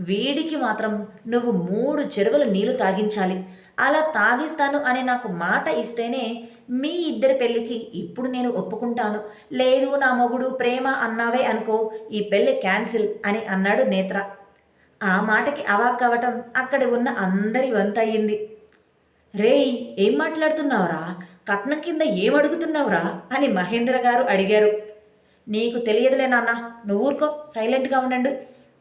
వీడికి మాత్రం నువ్వు 3 చెరువుల నీళ్లు తాగించాలి. అలా తాగిస్తాను అని నాకు మాట ఇస్తేనే మీ ఇద్దరి పెళ్ళికి ఇప్పుడు నేను ఒప్పుకుంటాను. లేదు నా మొగుడు ప్రేమ అన్నావే అనుకో, ఈ పెళ్ళి క్యాన్సిల్ అని అన్నాడు నేత్ర. ఆ మాటకి అవాక్కవటం అక్కడ ఉన్న అందరి వంతయింది. రేయ్, ఏం మాట్లాడుతున్నావురా? కట్నం కింద ఏం అడుగుతున్నావురా అని మహేంద్ర గారు అడిగారు. నీకు తెలియదులే నాన్న, నువ్వు ఊరుకో, సైలెంట్గా ఉండండి.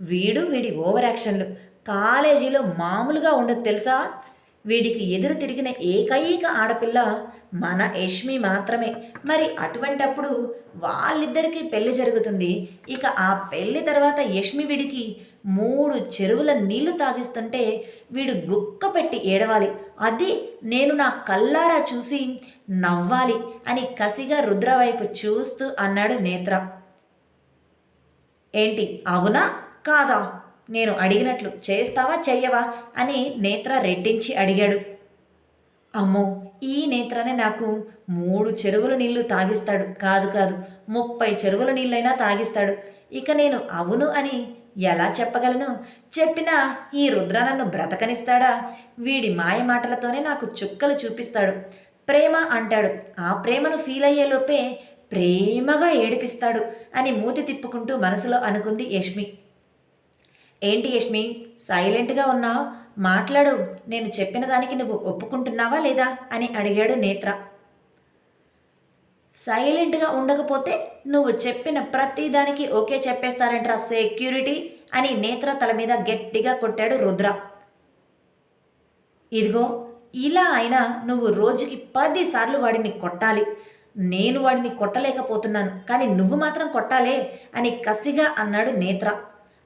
వీడి ఓవర్ యాక్షన్లు కాలేజీలో మామూలుగా ఉండదు తెలుసా? వీడికి ఎదురు తిరిగిన ఏకైక ఆడపిల్ల మన యష్మి మాత్రమే. మరి అటువంటప్పుడు వాళ్ళిద్దరికీ పెళ్లి జరుగుతుంది. ఇక ఆ పెళ్లి తర్వాత యష్మి వీడికి 3 చెరువుల నీళ్లు తాగిస్తుంటే వీడు గుక్క పెట్టి ఏడవాలి. అది నేను నా కళ్ళారా చూసి నవ్వాలి అని కసిగా రుద్ర వైపు చూస్తూ అన్నాడు నేత్ర. ఏంటి, అవునా కాదా? నేను అడిగినట్లు చేస్తావా చెయ్యవా అని నేత్ర రెట్టించి అడిగాడు. అమ్మో, ఈ నేత్రనే నాకు 3 చెరువుల నీళ్లు తాగిస్తాడు. కాదు 30 చెరువుల నీళ్ళైనా తాగిస్తాడు. ఇక నేను అవును అని ఎలా చెప్పగలను? చెప్పినా ఈ రుద్ర నన్ను బ్రతకనిస్తాడా? వీడి మాయ మాటలతోనే నాకు చుక్కలు చూపిస్తాడు. ప్రేమ అంటాడు. ఆ ప్రేమను ఫీల్ అయ్యేలోపే ప్రేమగా ఏడిపిస్తాడు అని మూతి తిప్పుకుంటూ మనసులో అనుకుంది యష్మి. ఏంటి యష్మి, సైలెంట్గా ఉన్నావు? మాట్లాడు. నేను చెప్పిన దానికి నువ్వు ఒప్పుకుంటున్నావా లేదా అని అడిగాడు నేత్ర. సైలెంట్గా ఉండకపోతే నువ్వు చెప్పిన ప్రతి దానికి ఓకే చెప్పేస్తారంట్రా సెక్యూరిటీ అని నేత్ర తల మీద గట్టిగా కొట్టాడు రుద్ర. ఇదిగో, ఇలా అయినా నువ్వు రోజుకి 10 సార్లు వాడిని కొట్టాలి. నేను వాడిని కొట్టలేకపోతున్నాను, కానీ నువ్వు మాత్రం కొట్టాలే అని కసిగా అన్నాడు నేత్ర.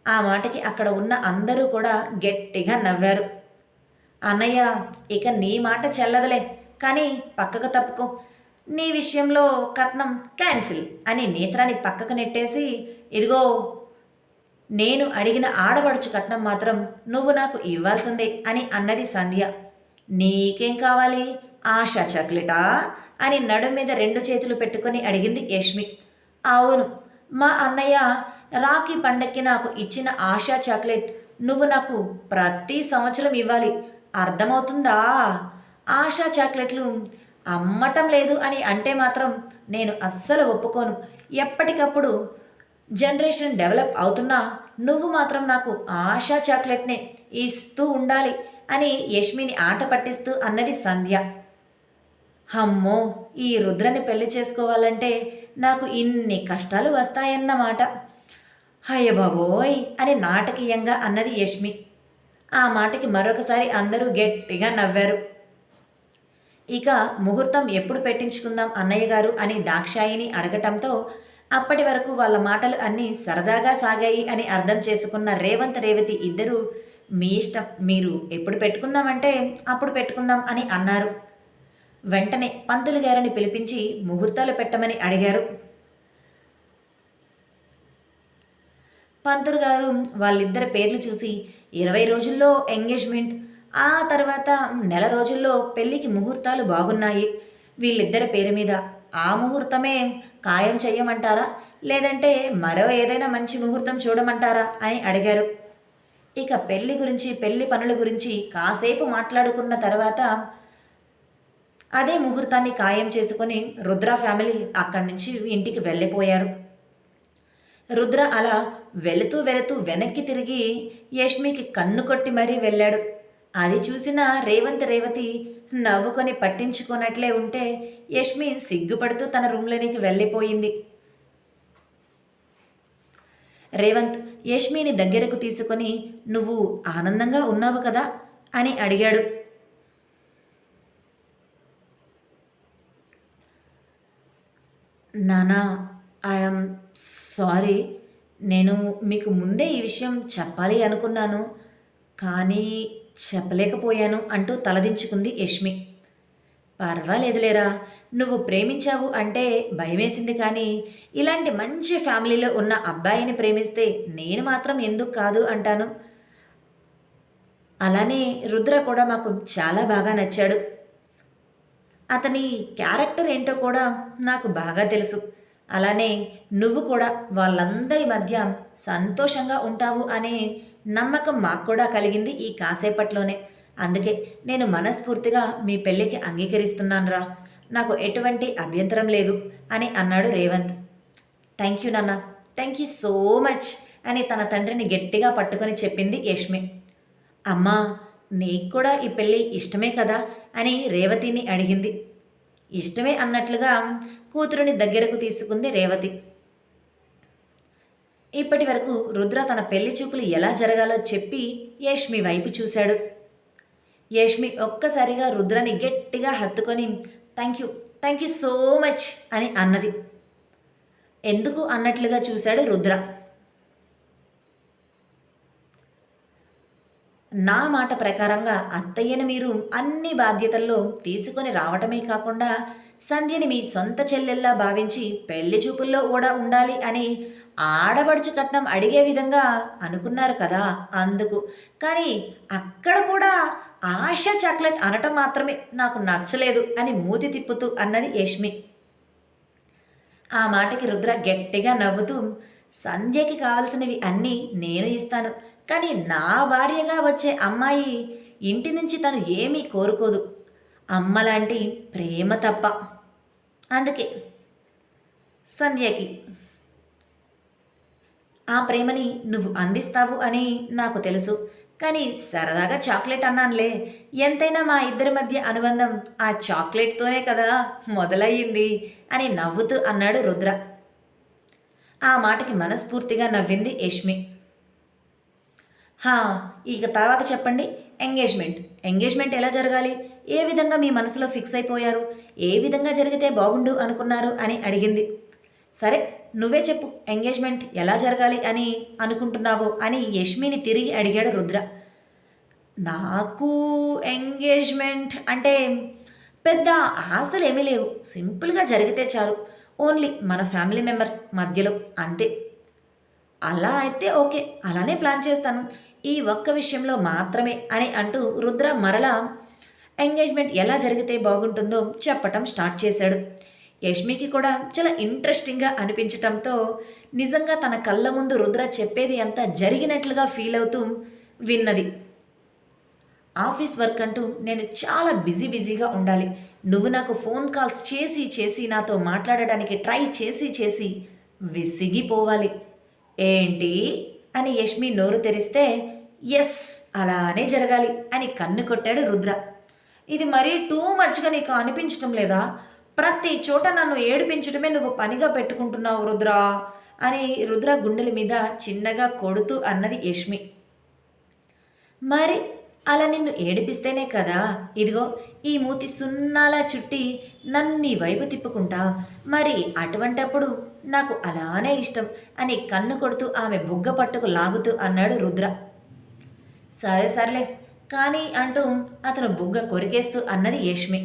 ఆ మాటకి అక్కడ ఉన్న అందరూ కూడా గట్టిగా నవ్వారు. అన్నయ్య, ఇక నీ మాట చెల్లదలే, కానీ పక్కకు తప్పుకో. నీ విషయంలో కట్నం క్యాన్సిల్ అని నేత్రాన్ని పక్కకు నెట్టేసి, ఇదిగో నేను అడిగిన ఆడబడుచు కట్నం మాత్రం నువ్వు నాకు ఇవ్వాల్సిందే అని అన్నది సంధ్య. నీకేం కావాలి? ఆశా చాక్లెటా అని నడుం మీద 2 చేతులు పెట్టుకొని అడిగింది యష్మి. అవును, మా అన్నయ్య రాఖీ పండక్కి నాకు ఇచ్చిన ఆశా చాక్లెట్ నువ్వు నాకు ప్రతి సంవత్సరం ఇవ్వాలి. అర్థమవుతుందా? ఆశా చాక్లెట్లు అమ్మటం లేదు అని అంటే మాత్రం నేను అస్సలు ఒప్పుకోను. ఎప్పటికప్పుడు జనరేషన్ డెవలప్ అవుతున్నా నువ్వు మాత్రం నాకు ఆశా చాక్లెట్నే ఇస్తూ ఉండాలి అని యష్మిని ఆట పట్టిస్తూ అన్నది సంధ్య. అమ్మో, ఈ రుద్రని పెళ్లి చేసుకోవాలంటే నాకు ఇన్ని కష్టాలు వస్తాయన్నమాట. అయ్య బాబోయ్ అని నాటకీయంగా అన్నది యష్మి. ఆ మాటకి మరొకసారి అందరూ గట్టిగా నవ్వారు. ఇక ముహూర్తం ఎప్పుడు పెట్టించుకుందాం అన్నయ్య గారు అని దాక్షాయిని అడగటంతో అప్పటి వరకు వాళ్ళ మాటలు అన్నీ సరదాగా సాగాయి అని అర్థం చేసుకున్న రేవంత్ రేవతి ఇద్దరూ మీ ఇష్టం, మీరు ఎప్పుడు పెట్టుకుందామంటే అప్పుడు పెట్టుకుందాం అని అన్నారు. వెంటనే పంతులు గారిని పిలిపించి ముహూర్తాలు పెట్టమని అడిగారు. పంతులు గారు వాళ్ళిద్దరి పేర్లు చూసి 20 రోజుల్లో ఎంగేజ్మెంట్, ఆ తర్వాత నెల రోజుల్లో పెళ్ళికి ముహూర్తాలు బాగున్నాయి, వీళ్ళిద్దరి పేరు మీద ఆ ముహూర్తమే ఖాయం చెయ్యమంటారా, లేదంటే మరో ఏదైనా మంచి ముహూర్తం చూడమంటారా అని అడిగారు. ఇక పెళ్లి గురించి, పెళ్లి పనుల గురించి కాసేపు మాట్లాడుకున్న తర్వాత అదే ముహూర్తాన్ని ఖాయం చేసుకొని రుద్ర ఫ్యామిలీ అక్కడి నుంచి ఇంటికి వెళ్ళిపోయారు. రుద్ర అలా వెళుతూ వెళుతూ వెనక్కి తిరిగి యష్మికి కన్ను కొట్టి మరీ వెళ్ళాడు. అది చూసిన రేవతి నవ్వుకొని పట్టించుకున్నట్లే ఉంటే యష్మి సిగ్గుపడుతూ తన రూమ్లోనికి వెళ్ళిపోయింది. రేవంత్ యష్మిని దగ్గరకు తీసుకొని నువ్వు ఆనందంగా ఉన్నావు కదా అని అడిగాడు. నానా, ఐఎమ్ సారీ, నేను మీకు ముందే ఈ విషయం చెప్పాలి అనుకున్నాను, కానీ చెప్పలేకపోయాను అంటూ తలదించుకుంది యష్మి. పర్వాలేదులేరా, నువ్వు ప్రేమించావు అంటే భయమేసింది, కానీ ఇలాంటి మంచి ఫ్యామిలీలో ఉన్న అబ్బాయిని ప్రేమిస్తే నేను మాత్రం ఎందుకు కాదు అంటాను. అలానే రుద్ర కూడా మాకు చాలా బాగా నచ్చాడు. అతని క్యారెక్టర్ ఏంటో కూడా నాకు బాగా తెలుసు. అలానే నువ్వు కూడా వాళ్ళందరి మధ్య సంతోషంగా ఉంటావు అనే నమ్మకం మాకు కూడా కలిగింది ఈ కాసేపట్లోనే. అందుకే నేను మనస్ఫూర్తిగా మీ పెళ్ళికి అంగీకరిస్తున్నానురా, నాకు ఎటువంటి అభ్యంతరం లేదు అని అన్నాడు రేవంత్. థ్యాంక్ యూ నాన్న, థ్యాంక్ యూ సో మచ్ అని తన తండ్రిని గట్టిగా పట్టుకొని చెప్పింది యష్మి. అమ్మా, నీకు కూడా ఈ పెళ్ళి ఇష్టమే కదా అని రేవతిని అడిగింది. ఇష్టమే అన్నట్లుగా కూతురుని దగ్గరకు తీసుకుంది రేవతి. ఇప్పటి వరకు రుద్ర తన పెళ్లి చూపులు ఎలా జరగాలో చెప్పి యష్మి వైపు చూశాడు. యష్మి ఒక్కసారిగా రుద్రని గట్టిగా హత్తుకొని థ్యాంక్ యూ సో మచ్ అని అన్నది. ఎందుకు అన్నట్లుగా చూశాడు రుద్ర. నా మాట ప్రకారంగా అత్తయ్యను మీరు అన్ని బాధ్యతల్లో తీసుకొని రావటమే కాకుండా సంధ్యని మీ సొంత చెల్లెల్లా భావించి పెళ్లి చూపుల్లో కూడా ఉండాలి అని ఆడబడుచు కట్నం అడిగే విధంగా అనుకున్నారు కదా, అందుకు. కానీ అక్కడ కూడా ఆశ చాక్లెట్ అనటం మాత్రమే నాకు నచ్చలేదు అని మూతి తిప్పుతూ అన్నది యష్మి. ఆ మాటకి రుద్ర గట్టిగా నవ్వుతూ సంధ్యకి కావలసినవి అన్నీ నేను ఇస్తాను, కానీ నా భార్యగా వచ్చే అమ్మాయి ఇంటి నుంచి తను ఏమీ కోరుకోదు, అమ్మలాంటి ప్రేమ తప్ప. అందుకే సంధ్యకి ఆ ప్రేమని నువ్వు అందిస్తావు అని నాకు తెలుసు, కానీ సరదాగా చాక్లెట్ అన్నానులే. ఎంతైనా మా ఇద్దరి మధ్య అనుబంధం ఆ చాక్లెట్తోనే కదా మొదలయ్యింది అని నవ్వుతూ అన్నాడు రుద్ర. ఆ మాటకి మనస్ఫూర్తిగా నవ్వింది యష్మి. ఇక తర్వాత చెప్పండి, ఎంగేజ్మెంట్ ఎలా జరగాలి, ఏ విధంగా మీ మనసులో ఫిక్స్ అయిపోయారు, ఏ విధంగా జరిగితే బాగుండు అనుకున్నారు అని అడిగింది. సరే నువ్వే చెప్పు, ఎంగేజ్మెంట్ ఎలా జరగాలి అని అనుకుంటున్నావో అని యష్మిని తిరిగి అడిగాడు రుద్ర. నాకు ఎంగేజ్మెంట్ అంటే పెద్ద ఆశలు ఏమీ లేవు, సింపుల్గా జరిగితే చాలు, ఓన్లీ మన ఫ్యామిలీ మెంబర్స్ మధ్యలో, అంతే. అలా అయితే ఓకే, అలానే ప్లాన్ చేస్తాను, ఈ ఒక్క విషయంలో మాత్రమే అని అంటూ రుద్ర మరలా ఎంగేజ్మెంట్ ఎలా జరిగితే బాగుంటుందో చెప్పటం స్టార్ట్ చేశాడు. యష్మికి కూడా చాలా ఇంట్రెస్టింగ్గా అనిపించటంతో నిజంగా తన కళ్ళ ముందు రుద్ర చెప్పేది అంతా జరిగినట్లుగా ఫీల్ అవుతూ విన్నది. ఆఫీస్ వర్క్ అంటూ నేను చాలా బిజీగా ఉండాలి. నువ్వు నాకు ఫోన్ కాల్స్ చేసి చేసి నాతో మాట్లాడడానికి ట్రై చేసి చేసి విసిగిపోవాలి. ఏంటి అని యష్మి నోరు తెరిస్తే ఎస్ అలానే జరగాలి అని కన్ను కొట్టాడు రుద్ర. ఇది మరీ టూ మచ్గా నీకు అనిపించటం లేదా? ప్రతి చోట నన్ను ఏడిపించడమే నువ్వు పనిగా పెట్టుకుంటున్నావు రుద్ర అని రుద్ర గుండెల మీద చిన్నగా కొడుతూ అన్నది యష్మి. మరి అలా నిన్ను ఏడిపిస్తేనే కదా ఇదిగో ఈ మూతి సున్నాలా చుట్టి నన్ను వైపు తిప్పుకుంటా. మరి అటువంటప్పుడు నాకు అలానే ఇష్టం అని కన్ను కొడుతూ ఆమె బుగ్గ పట్టుకు లాగుతూ అన్నాడు రుద్ర. సరే సర్లే కానీ అంటూ అతను బుగ్గ కొరికేస్తూ అన్నది యష్మి.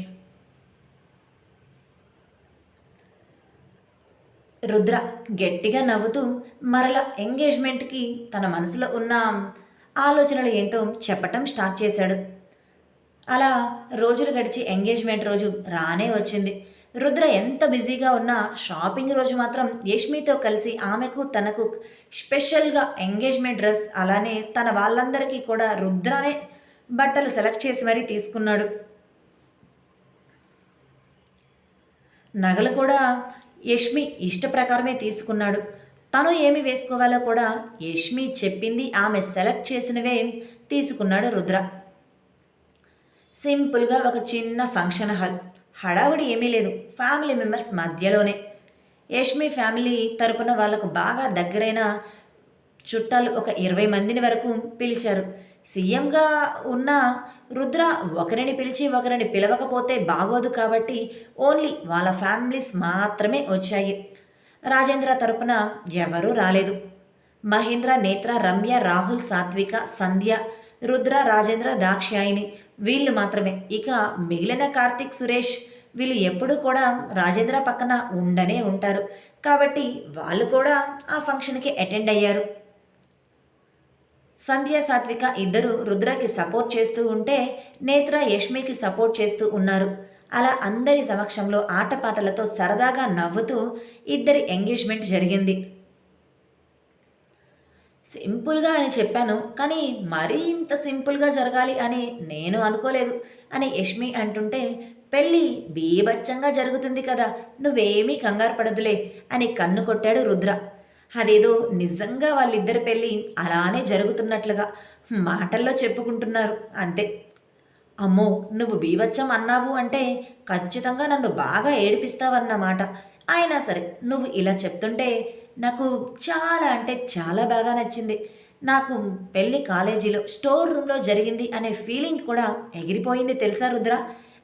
రుద్ర గట్టిగా నవ్వుతూ మరల ఎంగేజ్మెంట్కి తన మనసులో ఉన్న ఆలోచనలు ఏంటో చెప్పటం స్టార్ట్ చేశాడు. అలా రోజులు గడిచి ఎంగేజ్మెంట్ రోజు రానే వచ్చింది. రుద్ర ఎంత బిజీగా ఉన్నా షాపింగ్ రోజు మాత్రం యష్మితో కలిసి ఆమెకు తనకు స్పెషల్గా ఎంగేజ్మెంట్ డ్రెస్ అలానే తన వాళ్ళందరికీ కూడా రుద్రనే బట్టలు సెలెక్ట్ చేసి మరీ తీసుకున్నాడు. నగలు కూడా యష్మి ఇష్ట ప్రకారమే తీసుకున్నాడు. తను ఏమి వేసుకోవాలో కూడా యష్మి చెప్పింది ఆమె సెలెక్ట్ చేసినవే తీసుకున్నాడు రుద్ర. సింపుల్గా ఒక చిన్న ఫంక్షన్ హాల్, హడావుడి ఏమీ లేదు, ఫ్యామిలీ మెంబర్స్ మధ్యలోనే. యష్మి ఫ్యామిలీ తరపున వాళ్ళకు బాగా దగ్గరైన చుట్టాలు ఒక 20 మందిని వరకు పిలిచారు. సీఎంగా ఉన్న రుద్ర ఒకరిని పిలిచి ఒకరిని పిలవకపోతే బాగోదు కాబట్టి ఓన్లీ వాళ్ళ ఫ్యామిలీస్ మాత్రమే వచ్చాయి. రాజేంద్ర తరపున ఎవరూ రాలేదు. మహేంద్ర, నేత్ర, రమ్య, రాహుల్, సాత్విక, సంధ్య, రుద్ర, రాజేంద్ర, దాక్షాయిని వీళ్ళు మాత్రమే. ఇక మిగిలిన కార్తిక్, సురేష్ వీళ్ళు ఎప్పుడూ కూడా రాజేంద్ర పక్కన ఉండనే ఉంటారు కాబట్టి వాళ్ళు కూడా ఆ ఫంక్షన్కి అటెండ్ అయ్యారు. సంధ్య, సాత్విక ఇద్దరు రుద్రకి సపోర్ట్ చేస్తూ ఉంటే నేత్ర యష్మికి సపోర్ట్ చేస్తూ ఉన్నారు. అలా అందరి సమక్షంలో ఆటపాటలతో సరదాగా నవ్వుతూ ఇద్దరి ఎంగేజ్మెంట్ జరిగింది. సింపుల్గా అని చెప్పాను కానీ మరీ ఇంత సింపుల్గా జరగాలి అని నేను అనుకోలేదు అని యష్మి అంటుంటే పెళ్ళి బీభత్సంగా జరుగుతుంది కదా, నువ్వేమీ కంగారు పడదులే అని కన్ను కొట్టాడు రుద్ర. అదేదో నిజంగా వాళ్ళిద్దరి పెళ్ళి అలానే జరుగుతున్నట్లుగా మాటల్లో చెప్పుకుంటున్నారు అంతే. అమ్మో నువ్వు బీభత్సం అన్నావు అంటే ఖచ్చితంగా నన్ను బాగా ఏడిపిస్తావన్నమాట. అయినా సరే నువ్వు ఇలా చెప్తుంటే నాకు చాలా అంటే చాలా బాగా నచ్చింది. నాకు పెళ్ళి కాలేజీలో స్టోర్ రూమ్లో జరిగింది అనే ఫీలింగ్ కూడా ఎగిరిపోయింది తెలుసా రుద్ర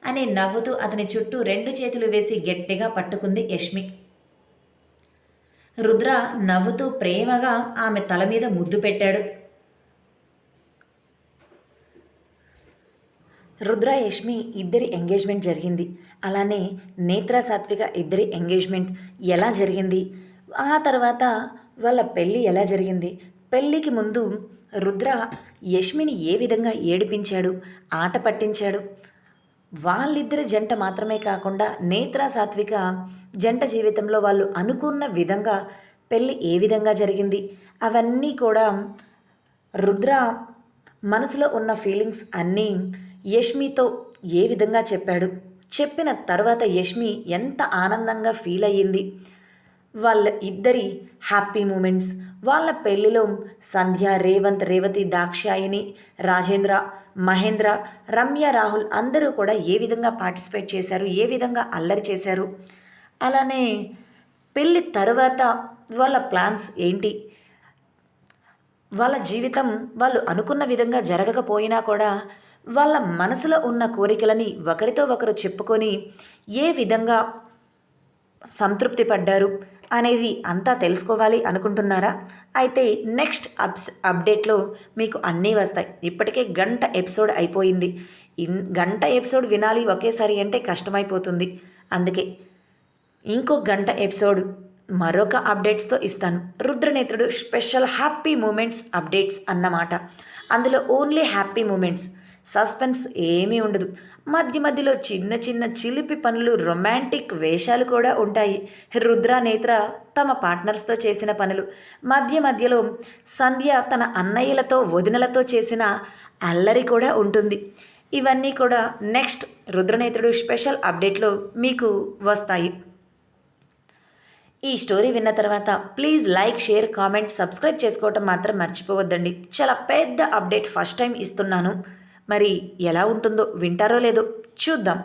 అని నవ్వుతూ అతని చుట్టూ 2 చేతులు వేసి గట్టిగా పట్టుకుంది యష్మి. రుద్ర నవ్వుతూ ప్రేమగా ఆమె తల మీద ముద్దు పెట్టాడు. రుద్ర, యష్మి ఇద్దరి ఎంగేజ్మెంట్ జరిగింది. అలానే నేత్ర, సాత్విక ఇద్దరి ఎంగేజ్మెంట్ ఎలా జరిగింది, ఆ తర్వాత వాళ్ళ పెళ్ళి ఎలా జరిగింది, పెళ్ళికి ముందు రుద్ర యష్మిని ఏ విధంగా ఏడిపించాడు, ఆట పట్టించాడు, వాళ్ళిద్దరి జంట మాత్రమే కాకుండా నేత్ర, సాత్విక జంట జీవితంలో వాళ్ళు అనుకున్న విధంగా పెళ్ళి ఏ విధంగా జరిగింది, అవన్నీ కూడా రుద్ర మనసులో ఉన్న ఫీలింగ్స్ అన్నీ యష్మితో ఏ విధంగా చెప్పాడు. చెప్పిన తర్వాత యష్మి ఎంత ఆనందంగా ఫీల్ అయ్యింది. వాళ్ళ ఇద్దరి హ్యాపీ మూమెంట్స్, వాళ్ళ పెళ్ళిలో సంధ్య, రేవంత్, రేవతి, దాక్షాయిని, రాజేంద్ర, మహేంద్ర, రమ్య, రాహుల్ అందరూ కూడా ఏ విధంగా పార్టిసిపేట్ చేశారు, ఏ విధంగా అల్లరి చేశారు, అలానే పెళ్ళి తర్వాత వాళ్ళ ప్లాన్స్ ఏంటి, వాళ్ళ జీవితం వాళ్ళు అనుకున్న విధంగా జరగకపోయినా కూడా వాళ్ళ మనసులో ఉన్న కోరికలని ఒకరితో ఒకరు చెప్పుకొని ఏ విధంగా సంతృప్తి పడ్డారు అనేది అంతా తెలుసుకోవాలి అనుకుంటున్నారా? అయితే నెక్స్ట్ అప్డేట్లో మీకు అన్నీ వస్తాయి. ఇప్పటికే గంట ఎపిసోడ్ అయిపోయింది. గంట ఎపిసోడ్ వినాలి ఒకేసారి అంటే కష్టమైపోతుంది. అందుకే ఇంకో గంట ఎపిసోడ్ మరొక అప్డేట్స్తో ఇస్తాను. రుద్రనేత్రుడు స్పెషల్ హ్యాపీ మూమెంట్స్ అప్డేట్స్ అన్నమాట. అందులో ఓన్లీ హ్యాపీ మూమెంట్స్, సస్పెన్స్ ఏమీ ఉండదు. మధ్య మధ్యలో చిన్న చిన్న చిలిపి పనులు, రొమాంటిక్ వేషాలు కూడా ఉంటాయి. రుద్ర, నేత్ర తమ పార్ట్నర్స్తో చేసిన పనులు, మధ్య మధ్యలో సంధ్య తన అన్నయ్యలతో వదినలతో చేసిన అల్లరి కూడా ఉంటుంది. ఇవన్నీ కూడా నెక్స్ట్ రుద్రనేత్రుడు స్పెషల్ అప్డేట్లో మీకు వస్తాయి. ఈ స్టోరీ విన్న తర్వాత please like, share, comment, subscribe చేసుకోవటం మాత్రం మర్చిపోవద్దండి. చాలా పెద్ద అప్డేట్ ఫస్ట్ టైం ఇస్తున్నాను. మరి ఎలా ఉంటుందో వింటారో లేదో చూద్దాం.